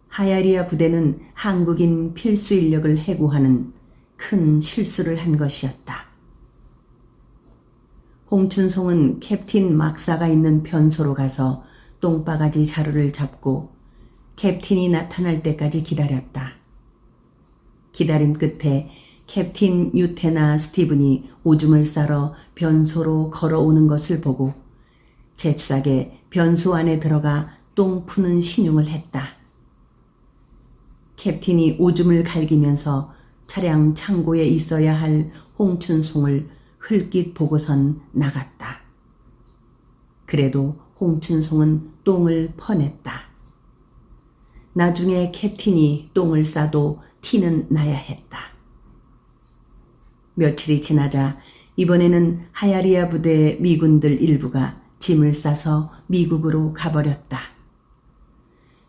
[SPEAKER 1] 하야리아 부대는 한국인 필수 인력을 해고하는 큰 실수를 한 것이었다. 홍춘송은 캡틴 막사가 있는 변소로 가서 똥바가지 자루를 잡고 캡틴이 나타날 때까지 기다렸다. 기다림 끝에 캡틴 유테나 스티븐이 오줌을 싸러 변소로 걸어오는 것을 보고 잽싸게 변소 안에 들어가 똥 푸는 신용을 했다. 캡틴이 오줌을 갈기면서 차량 창고에 있어야 할 홍춘송을 흘낏 보고선 나갔다. 그래도 홍춘송은 똥을 퍼냈다. 나중에 캡틴이 똥을 싸도 티는 나야 했다. 며칠이 지나자 이번에는 하야리아 부대의 미군들 일부가 짐을 싸서 미국으로 가버렸다.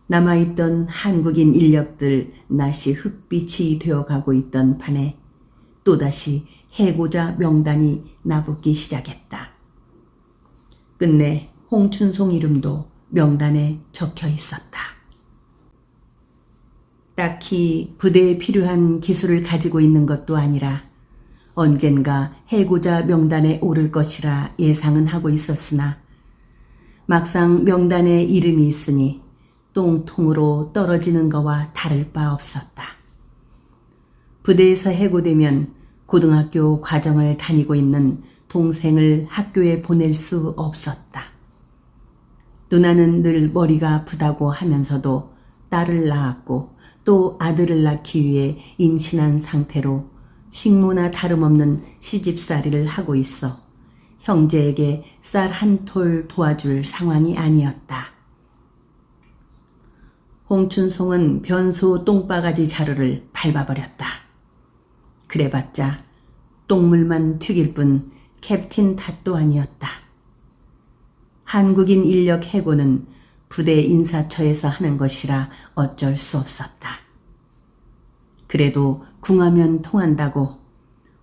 [SPEAKER 1] 남아있던 한국인 인력들 낯이 흑빛이 되어가고 있던 판에 또다시 해고자 명단이 나붙기 시작했다. 끝내 홍춘송 이름도 명단에 적혀 있었다. 딱히 부대에 필요한 기술을 가지고 있는 것도 아니라 언젠가 해고자 명단에 오를 것이라 예상은 하고 있었으나 막상 명단에 이름이 있으니 똥통으로 떨어지는 거와 다를 바 없었다. 부대에서 해고되면 고등학교 과정을 다니고 있는 동생을 학교에 보낼 수 없었다. 누나는 늘 머리가 아프다고 하면서도 딸을 낳았고 또 아들을 낳기 위해 임신한 상태로 식모나 다름없는 시집살이를 하고 있어 형제에게 쌀 한 톨 도와줄 상황이 아니었다. 홍춘송은 변소 똥바가지 자루를 밟아버렸다. 그래봤자 똥물만 튀길 뿐 캡틴 탓도 아니었다. 한국인 인력 해고는 부대 인사처에서 하는 것이라 어쩔 수 없었다. 그래도 궁하면 통한다고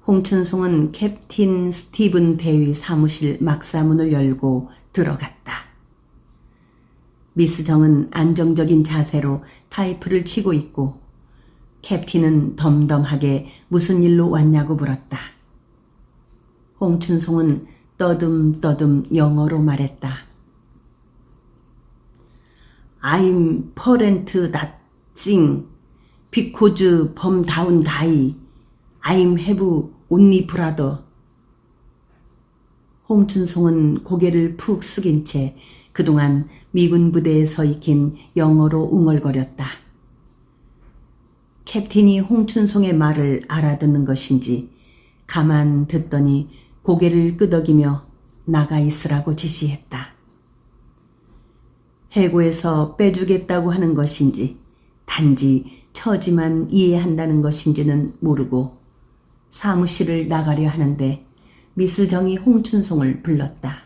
[SPEAKER 1] 홍춘송은 캡틴 스티븐 대위 사무실 막사문을 열고 들어갔다. 미스 정은 안정적인 자세로 타이프를 치고 있고 캡틴은 덤덤하게 무슨 일로 왔냐고 물었다. 홍춘송은 떠듬떠듬 영어로 말했다. I'm parent that thing because from down die I'm have only brother. 홍춘송은 고개를 푹 숙인 채 그동안 미군 부대에 서 익힌 영어로 웅얼거렸다. 캡틴이 홍춘송의 말을 알아듣는 것인지 가만 듣더니 고개를 끄덕이며 나가 있으라고 지시했다. 해고에서 빼주겠다고 하는 것인지 단지 처지만 이해한다는 것인지는 모르고 사무실을 나가려 하는데 미스 정이 홍춘송을 불렀다.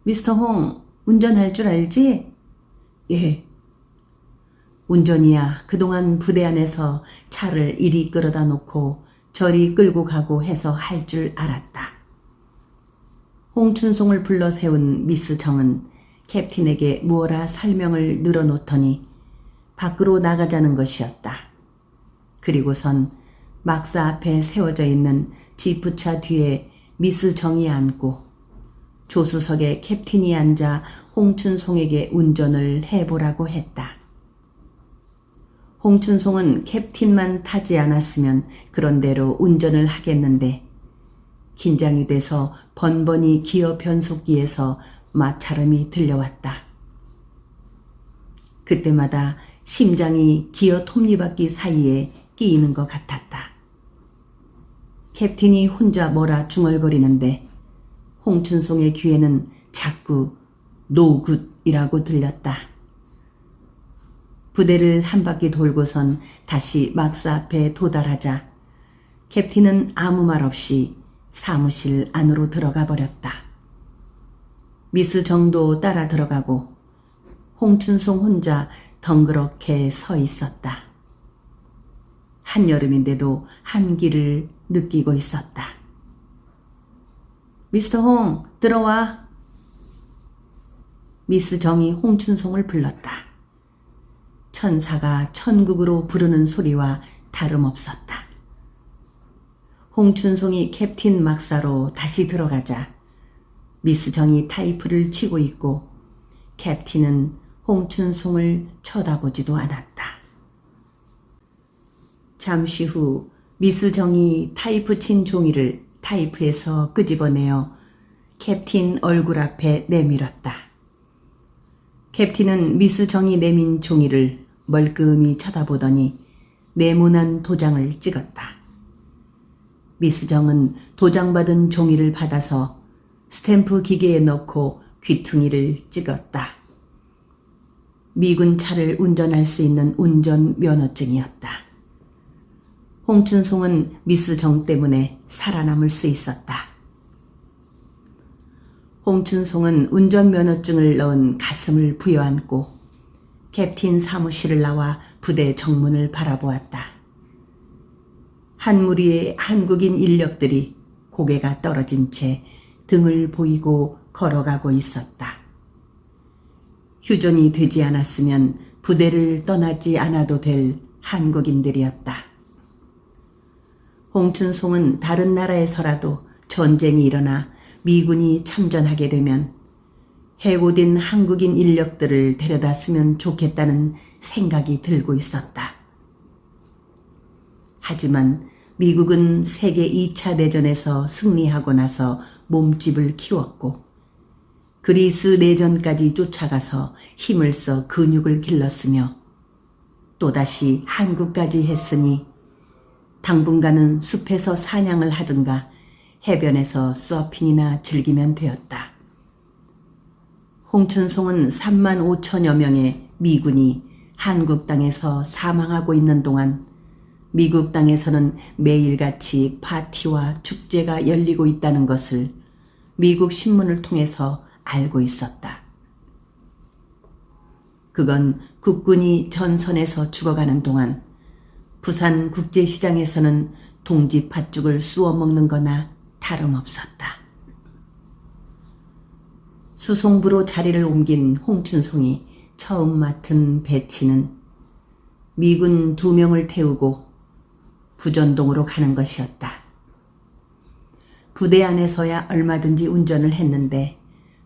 [SPEAKER 1] 미스터 홍, 운전할 줄 알지? 예. 운전이야 그동안 부대 안에서 차를 이리 끌어다 놓고 저리 끌고 가고 해서 할 줄 알았다. 홍춘송을 불러 세운 미스 정은 캡틴에게 무어라 설명을 늘어놓더니 밖으로 나가자는 것이었다. 그리고선 막사 앞에 세워져 있는 지프차 뒤에 미스 정이 앉고 조수석에 캡틴이 앉아 홍춘송에게 운전을 해보라고 했다. 홍춘송은 캡틴만 타지 않았으면 그런대로 운전을 하겠는데 긴장이 돼서 번번이 기어 변속기에서 마찰음이 들려왔다. 그때마다 심장이 기어 톱니바퀴 사이에 끼이는 것 같았다. 캡틴이 혼자 뭐라 중얼거리는데 홍춘송의 귀에는 자꾸 노굿이라고 들렸다. 부대를 한 바퀴 돌고선 다시 막사 앞에 도달하자 캡틴은 아무 말 없이 사무실 안으로 들어가 버렸다. 미스 정도 따라 들어가고 홍춘송 혼자 덩그렇게 서 있었다. 한여름인데도 한기를 느끼고 있었다. 미스터 홍, 들어와. 미스 정이 홍춘송을 불렀다. 천사가 천국으로 부르는 소리와 다름없었다. 홍춘송이 캡틴 막사로 다시 들어가자 미스 정이 타이프를 치고 있고 캡틴은 홍춘송을 쳐다보지도 않았다. 잠시 후 미스 정이 타이프 친 종이를 타이프에서 끄집어내어 캡틴 얼굴 앞에 내밀었다. 캡틴은 미스 정이 내민 종이를 멀끔히 쳐다보더니 네모난 도장을 찍었다. 미스 정은 도장받은 종이를 받아서 스탬프 기계에 넣고 귀퉁이를 찍었다. 미군 차를 운전할 수 있는 운전 면허증이었다. 홍춘송은 미스 정 때문에 살아남을 수 있었다. 홍춘송은 운전면허증을 넣은 가슴을 부여안고 캡틴 사무실을 나와 부대 정문을 바라보았다. 한 무리의 한국인 인력들이 고개가 떨어진 채 등을 보이고 걸어가고 있었다. 휴전이 되지 않았으면 부대를 떠나지 않아도 될 한국인들이었다. 홍춘송은 다른 나라에서라도 전쟁이 일어나 미군이 참전하게 되면 해고된 한국인 인력들을 데려다 쓰면 좋겠다는 생각이 들고 있었다. 하지만 미국은 세계 2차 대전에서 승리하고 나서 몸집을 키웠고 그리스 내전까지 쫓아가서 힘을 써 근육을 길렀으며 또다시 한국까지 했으니 당분간은 숲에서 사냥을 하든가 해변에서 서핑이나 즐기면 되었다. 홍춘송은 3만 5천여 명의 미군이 한국 땅에서 사망하고 있는 동안 미국 땅에서는 매일같이 파티와 축제가 열리고 있다는 것을 미국 신문을 통해서 알고 있었다. 그건 국군이 전선에서 죽어가는 동안 부산 국제시장에서는 동지 팥죽을 쑤어 먹는 거나 다름없었다. 수송부로 자리를 옮긴 홍춘송이 처음 맡은 배치는 미군 2명을 태우고 부전동으로 가는 것이었다. 부대 안에서야 얼마든지 운전을 했는데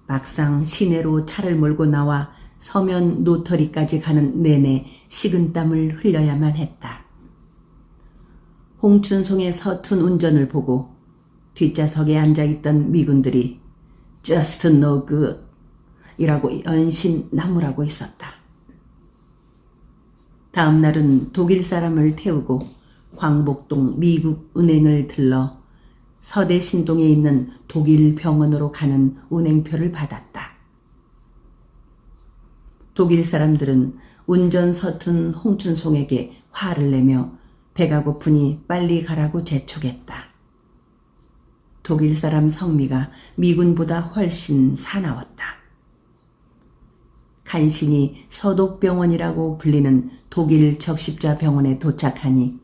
[SPEAKER 1] 막상 시내로 차를 몰고 나와 서면 노터리까지 가는 내내 식은땀을 흘려야만 했다. 홍춘송의 서툰 운전을 보고 뒷좌석에 앉아있던 미군들이 Just no good 이라고 연신 나무라고 있었다. 다음 날은 독일 사람을 태우고 광복동 미국 은행을 들러 서대신동에 있는 독일 병원으로 가는 운행표를 받았다. 독일 사람들은 운전 서툰 홍춘송에게 화를 내며 배가 고프니 빨리 가라고 재촉했다. 독일 사람 성미가 미군보다 훨씬 사나웠다. 간신히 서독병원이라고 불리는 독일 적십자 병원에 도착하니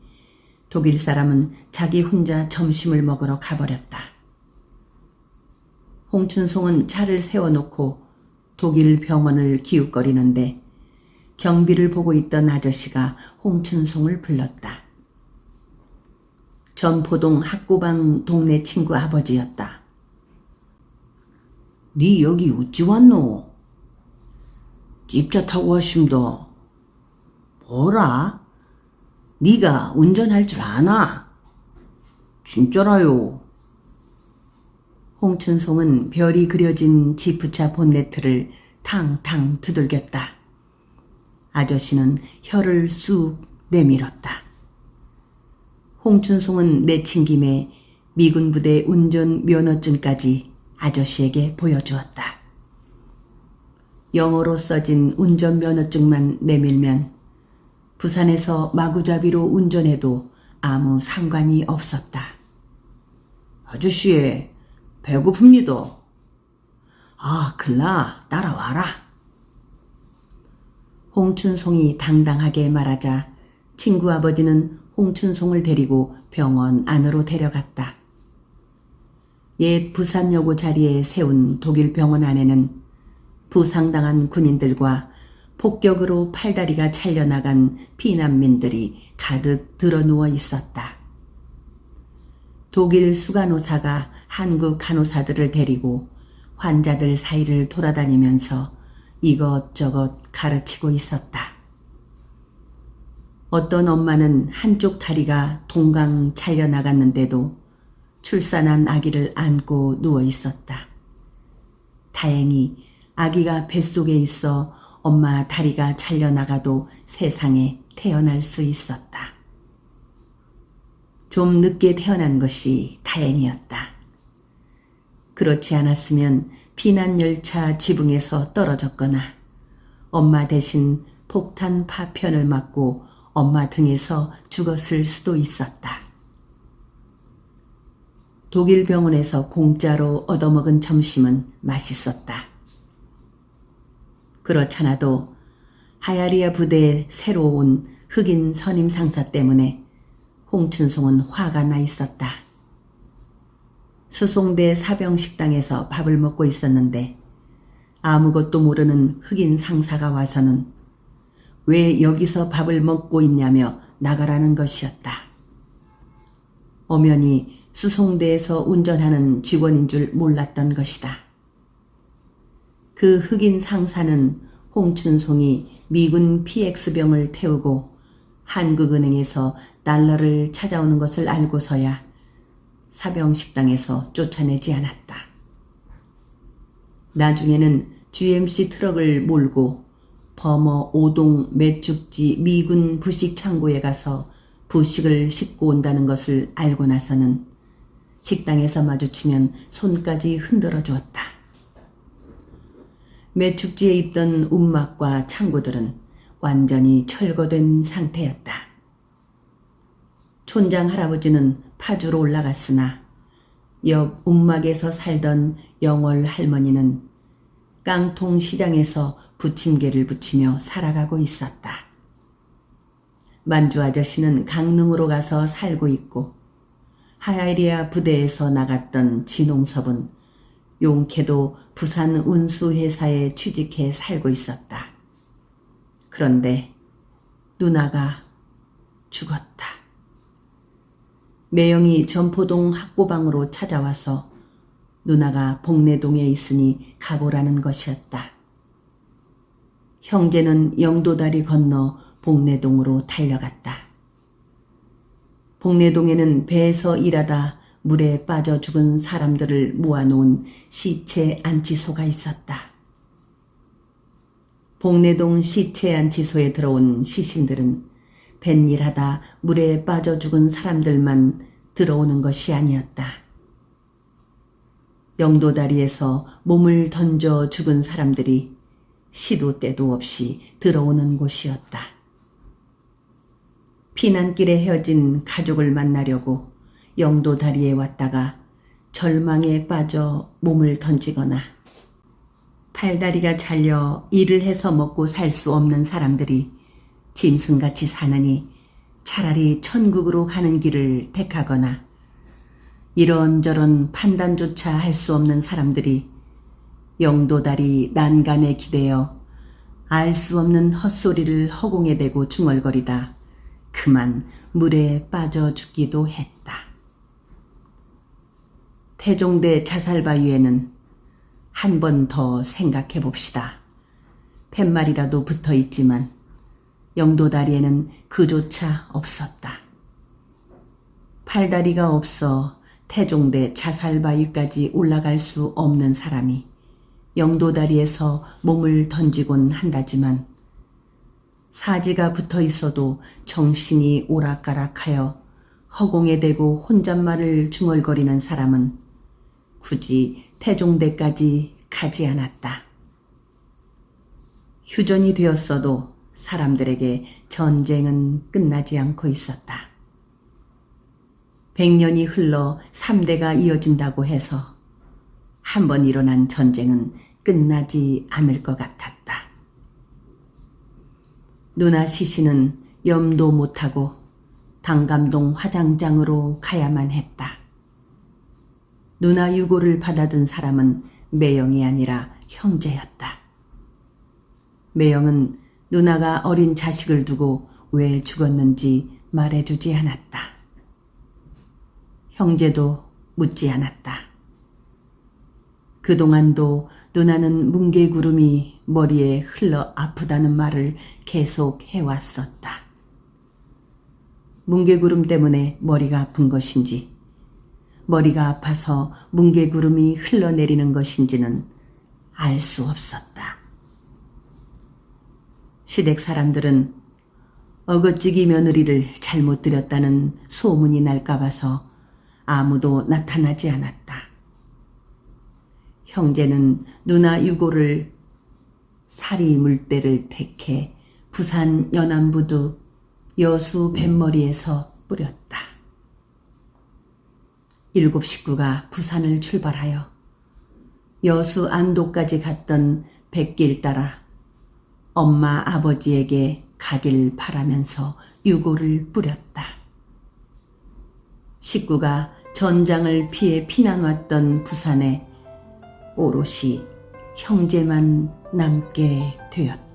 [SPEAKER 1] 독일 사람은 자기 혼자 점심을 먹으러 가버렸다. 홍춘송은 차를 세워놓고 독일 병원을 기웃거리는데 경비를 보고 있던 아저씨가 홍춘송을 불렀다. 전포동 학고방 동네 친구 아버지였다. 니 여기 어찌 왔노? 집차 타고 왔심도. 뭐라? 니가 운전할 줄 아나? 진짜라요. 홍춘송은 별이 그려진 지프차 본네트를 탕탕 두들겼다. 아저씨는 혀를 쑥 내밀었다. 홍춘송은 내친 김에 미군 부대 운전 면허증까지 아저씨에게 보여주었다. 영어로 써진 운전 면허증만 내밀면 부산에서 마구잡이로 운전해도 아무 상관이 없었다. 아저씨, 배고픕니다. 아, 글라, 따라와라. 홍춘송이 당당하게 말하자 친구 아버지는 홍춘송을 데리고 병원 안으로 데려갔다. 옛 부산여고 자리에 세운 독일 병원 안에는 부상당한 군인들과 폭격으로 팔다리가 잘려나간 피난민들이 가득 드러누워 있었다. 독일 수간호사가 한국 간호사들을 데리고 환자들 사이를 돌아다니면서 이것저것 가르치고 있었다. 어떤 엄마는 한쪽 다리가 동강 잘려나갔는데도 출산한 아기를 안고 누워 있었다. 다행히 아기가 뱃속에 있어 엄마 다리가 잘려나가도 세상에 태어날 수 있었다. 좀 늦게 태어난 것이 다행이었다. 그렇지 않았으면 피난열차 지붕에서 떨어졌거나 엄마 대신 폭탄 파편을 맞고 엄마 등에서 죽었을 수도 있었다. 독일 병원에서 공짜로 얻어먹은 점심은 맛있었다. 그렇잖아도 하야리아 부대에 새로 온 흑인 선임 상사 때문에 홍춘송은 화가 나 있었다. 수송대 사병식당에서 밥을 먹고 있었는데 아무것도 모르는 흑인 상사가 와서는 왜 여기서 밥을 먹고 있냐며 나가라는 것이었다. 엄연히 수송대에서 운전하는 직원인 줄 몰랐던 것이다. 그 흑인 상사는 홍춘송이 미군 PX병을 태우고 한국은행에서 달러를 찾아오는 것을 알고서야 사병식당에서 쫓아내지 않았다. 나중에는 GMC 트럭을 몰고 범어 5동 매축지 미군 부식 창고에 가서 부식을 싣고 온다는 것을 알고 나서는 식당에서 마주치면 손까지 흔들어 주었다. 매축지에 있던 움막과 창고들은 완전히 철거된 상태였다. 촌장 할아버지는 파주로 올라갔으나 옆 움막에서 살던 영월 할머니는 깡통 시장에서 부침개를 부치며 살아가고 있었다. 만주 아저씨는 강릉으로 가서 살고 있고 하야리아 부대에서 나갔던 진홍섭은 용케도 부산 운수회사에 취직해 살고 있었다. 그런데 누나가 죽었다. 매영이 전포동 학고방으로 찾아와서 누나가 복내동에 있으니 가보라는 것이었다. 형제는 영도다리 건너 복내동으로 달려갔다. 복내동에는 배에서 일하다 물에 빠져 죽은 사람들을 모아놓은 시체 안치소가 있었다. 복내동 시체 안치소에 들어온 시신들은 뱃일하다 물에 빠져 죽은 사람들만 들어오는 것이 아니었다. 영도다리에서 몸을 던져 죽은 사람들이 시도 때도 없이 들어오는 곳이었다. 피난길에 헤어진 가족을 만나려고 영도다리에 왔다가 절망에 빠져 몸을 던지거나 팔다리가 잘려 일을 해서 먹고 살 수 없는 사람들이 짐승같이 사느니 차라리 천국으로 가는 길을 택하거나 이런저런 판단조차 할 수 없는 사람들이 영도다리 난간에 기대어 알 수 없는 헛소리를 허공에 대고 중얼거리다 그만 물에 빠져 죽기도 했다. 태종대 자살바위에는 한 번 더 생각해 봅시다. 팻말이라도 붙어 있지만 영도다리에는 그조차 없었다. 팔다리가 없어 태종대 자살바위까지 올라갈 수 없는 사람이 영도다리에서 몸을 던지곤 한다지만 사지가 붙어 있어도 정신이 오락가락하여 허공에 대고 혼잣말을 중얼거리는 사람은 굳이 태종대까지 가지 않았다. 휴전이 되었어도 사람들에게 전쟁은 끝나지 않고 있었다. 100년이 흘러 3대가 이어진다고 해서 한 번 일어난 전쟁은 끝나지 않을 것 같았다. 누나 시신은 염도 못하고 당감동 화장장으로 가야만 했다. 누나 유고를 받아든 사람은 매영이 아니라 형제였다. 매영은 누나가 어린 자식을 두고 왜 죽었는지 말해주지 않았다. 형제도 묻지 않았다. 그동안도 누나는 뭉게구름이 머리에 흘러 아프다는 말을 계속 해왔었다. 뭉게구름 때문에 머리가 아픈 것인지, 머리가 아파서 뭉게구름이 흘러내리는 것인지는 알 수 없었다. 시댁 사람들은 어거찌기 며느리를 잘못 들였다는 소문이 날까 봐서 아무도 나타나지 않았다. 형제는 누나 유고를 사리 물대를 택해 부산 연안부두 여수 뱃머리에서 뿌렸다. 7 식구가 부산을 출발하여 여수 안도까지 갔던 백길 따라 엄마 아버지에게 가길 바라면서 유고를 뿌렸다. 식구가 전장을 피해 피난 왔던 부산에 오롯이 형제만 남게 되었다.